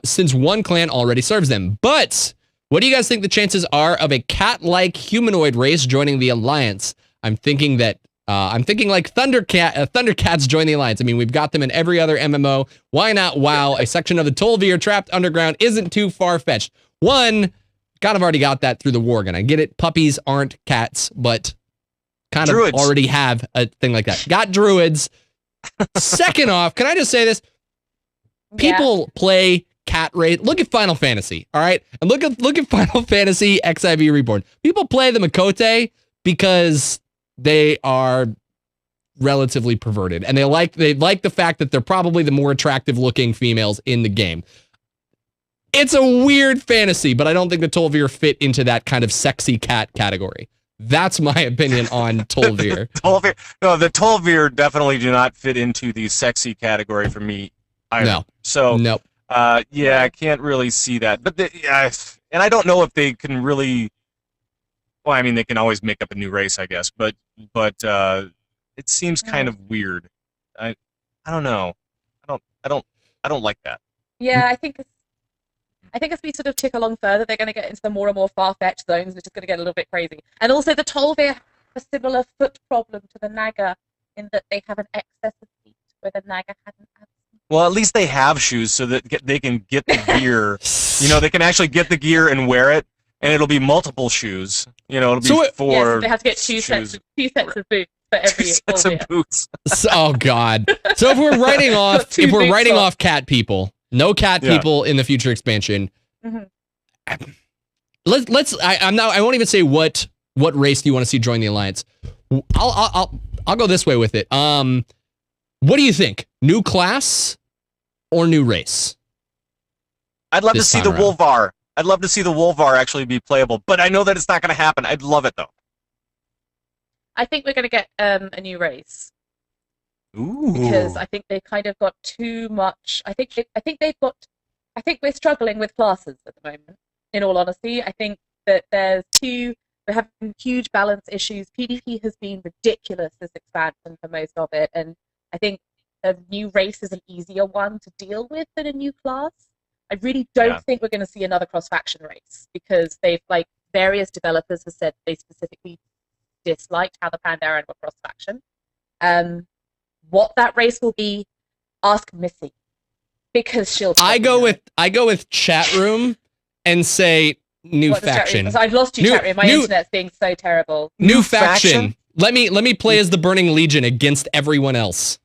since one clan already serves them. But what do you guys think the chances are of a cat-like humanoid race joining the Alliance? I'm thinking like Thundercats join the Alliance. I mean, we've got them in every other MMO. Why not WoW? A section of the Tol'vir trapped underground isn't too far-fetched. One, kind of already got that through the Worgen. I get it, puppies aren't cats, but kind Druids. of already have a thing like that. Got druids. Second off, can I just say this? People play cat race. Look at Final Fantasy, all right? And look at Final Fantasy XIV Reborn. People play the Makote because they are relatively perverted, and they like the fact that they're probably the more attractive looking females in the game. It's a weird fantasy, but I don't think the Tol'vir fit into that kind of sexy cat category. That's my opinion on Tol'vir. The Tol'vir definitely do not fit into the sexy category for me either. No. So, nope. I can't really see that. But and I don't know if they can really. Well, I mean, they can always make up a new race, I guess. But it seems kind of weird. I don't know. I don't like that. Yeah, I think as we sort of tick along further, they're going to get into the more and more far-fetched zones, which is going to get a little bit crazy. And also, the Tol'vir have a similar foot problem to the Naga in that they have an excess of feet, where the Naga had an absence. Well, at least they have shoes so that they can get the gear. They can actually get the gear and wear it, and it'll be multiple shoes. It'll be four. Yes, they have to get two sets of boots for every sets of boots. Oh God! So if we're writing off cat people. No cat people in the future expansion. Mm-hmm. I won't even say what race do you want to see join the Alliance. I'll go this way with it. What do you think? New class or new race? I'd love to see the Wolvar. I'd love to see the Wolvar actually be playable, but I know that it's not going to happen. I'd love it though. I think we're going to get a new race. Ooh. Because I think they kind of got too much. I think we're struggling with classes at the moment. In all honesty, I think that we're having huge balance issues. PvP has been ridiculous this expansion for most of it, and I think a new race is an easier one to deal with than a new class. I really don't think we're going to see another cross-faction race because various developers have said they specifically disliked how the Pandaren were cross-faction. what that race will be, ask Missy, because she'll. I go with chat room and say new faction. I've lost you, chat room. My internet's being so terrible. New faction. Let me play as the Burning Legion against everyone else.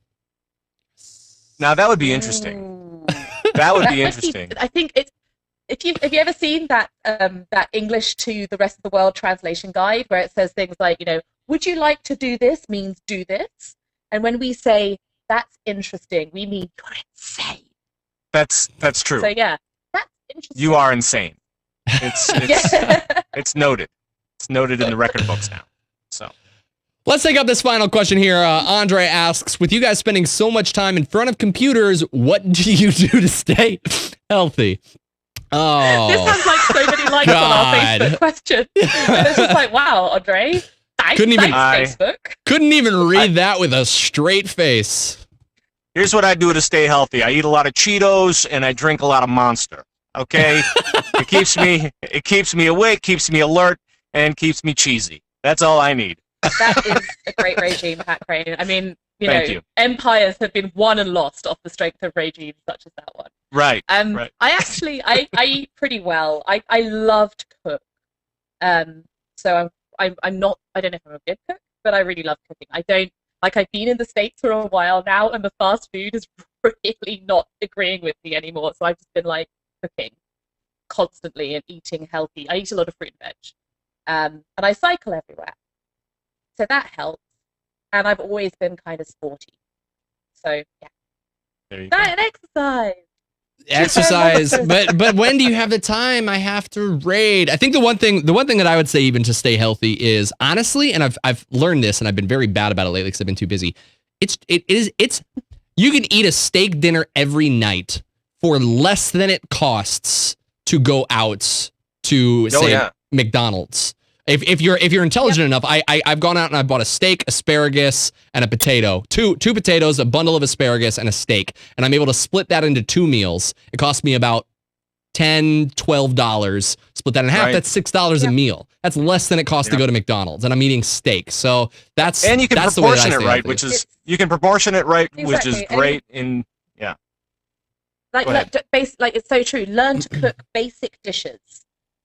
Now that would be interesting. That would be interesting. I think it's. Have you ever seen that that English to the rest of the world translation guide where it says things like, would you like to do this means do this, and when we say that's interesting, we mean you're insane. That's true. So yeah, that's interesting. You are insane. It's noted. It's noted in the record books now. So. Let's take up this final question here. Andre asks, with you guys spending so much time in front of computers, what do you do to stay healthy? Oh, this has like so many likes on our Facebook question. And it's just like, wow, Andre, thanks, Facebook. Couldn't even read that with a straight face. Here's what I do to stay healthy. I eat a lot of Cheetos and I drink a lot of Monster. Okay? It keeps me awake, keeps me alert, and keeps me cheesy. That's all I need. That is a great regime, Pat Crane. I mean, Thank you. empires have been won and lost off the strength of regimes such as that one. Right. I actually I eat pretty well. I love to cook. So I'm not, I don't know if I'm a good cook, but I really love cooking. I've been in the States for a while now, and the fast food is really not agreeing with me anymore. So I've just been like cooking constantly and eating healthy. I eat a lot of fruit and veg. And I cycle everywhere. So that helps. And I've always been kind of sporty. So yeah. There you Diet and exercise. but when do you have the time? I have to raid. I think the one thing that I would say even to stay healthy is honestly, and I've learned this and I've been very bad about it lately because I've been too busy. It's you can eat a steak dinner every night for less than it costs to go out to McDonald's. If you're intelligent enough, I've gone out and I bought a steak, asparagus, and a potato. Two potatoes, a bundle of asparagus, and a steak. And I'm able to split that into 2 meals. It cost me about $10, $12. Split that in half, that's $6 a meal. That's less than it costs to go to McDonald's. And I'm eating steak. So that's and you can that's proportion the way that I it right, which is you can proportion it right, which is great it's so true. Learn to cook basic dishes.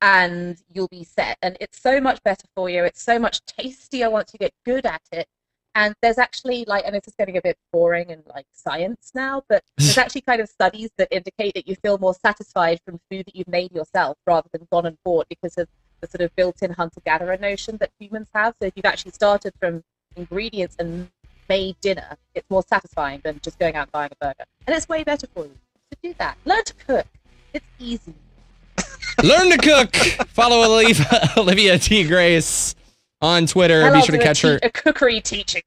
And you'll be set, and it's so much better for you. It's so much tastier once you get good at it. And there's actually and this is getting a bit boring and like science now, but there's actually kind of studies that indicate that you feel more satisfied from food that you've made yourself rather than gone and bought, because of the sort of built-in hunter-gatherer notion that humans have. So if you've actually started from ingredients and made dinner, it's more satisfying than just going out and buying a burger. And it's way better for you. So do that. Learn to cook. It's easy. Learn to cook. Follow Olivia T. Grace on Twitter. Be sure to catch her. A cookery teaching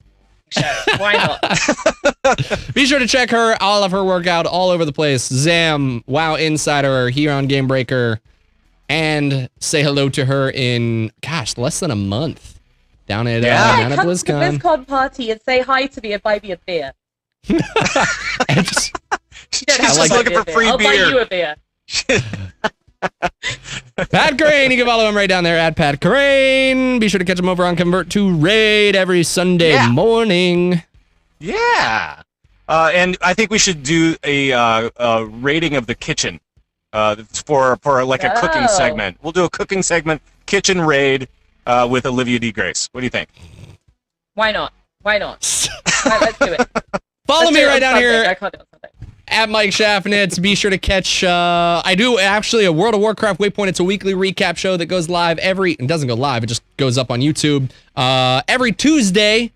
show. Why not? Be sure to check all of her work out all over the place. Zam, WoW Insider, here on Gamebreaker, and say hello to her in less than a month down at come BlizzCon. to the BlizzCon party and say hi to me and buy me a beer. She's just looking for free beer. I'll buy you a beer. Pat Crane, you can follow him right down there at Pat Crane. Be sure to catch him over on Convert to Raid every Sunday morning. Yeah. And I think we should do a rating of the kitchen for like a cooking segment. We'll do a cooking segment, kitchen raid with Olivia D. Grace. What do you think? Why not? All right, let's do it. Follow me right down here. I can't do it Sunday. At Mike Schaffnitz. Be sure to catch, I do actually a World of Warcraft Waypoint. It's a weekly recap show that goes live it doesn't go live, it just goes up on YouTube every Tuesday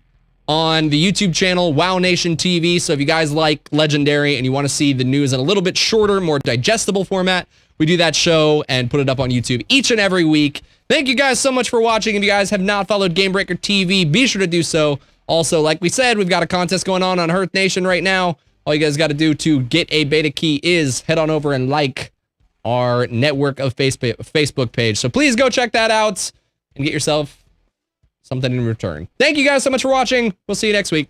on the YouTube channel, WoW Nation TV. So if you guys like Legendary and you want to see the news in a little bit shorter, more digestible format, we do that show and put it up on YouTube each and every week. Thank you guys so much for watching. If you guys have not followed Gamebreaker TV, be sure to do so. Also, like we said, we've got a contest going on Hearth Nation right now. All you guys got to do to get a beta key is head on over and like our network of Facebook page. So please go check that out and get yourself something in return. Thank you guys so much for watching. We'll see you next week.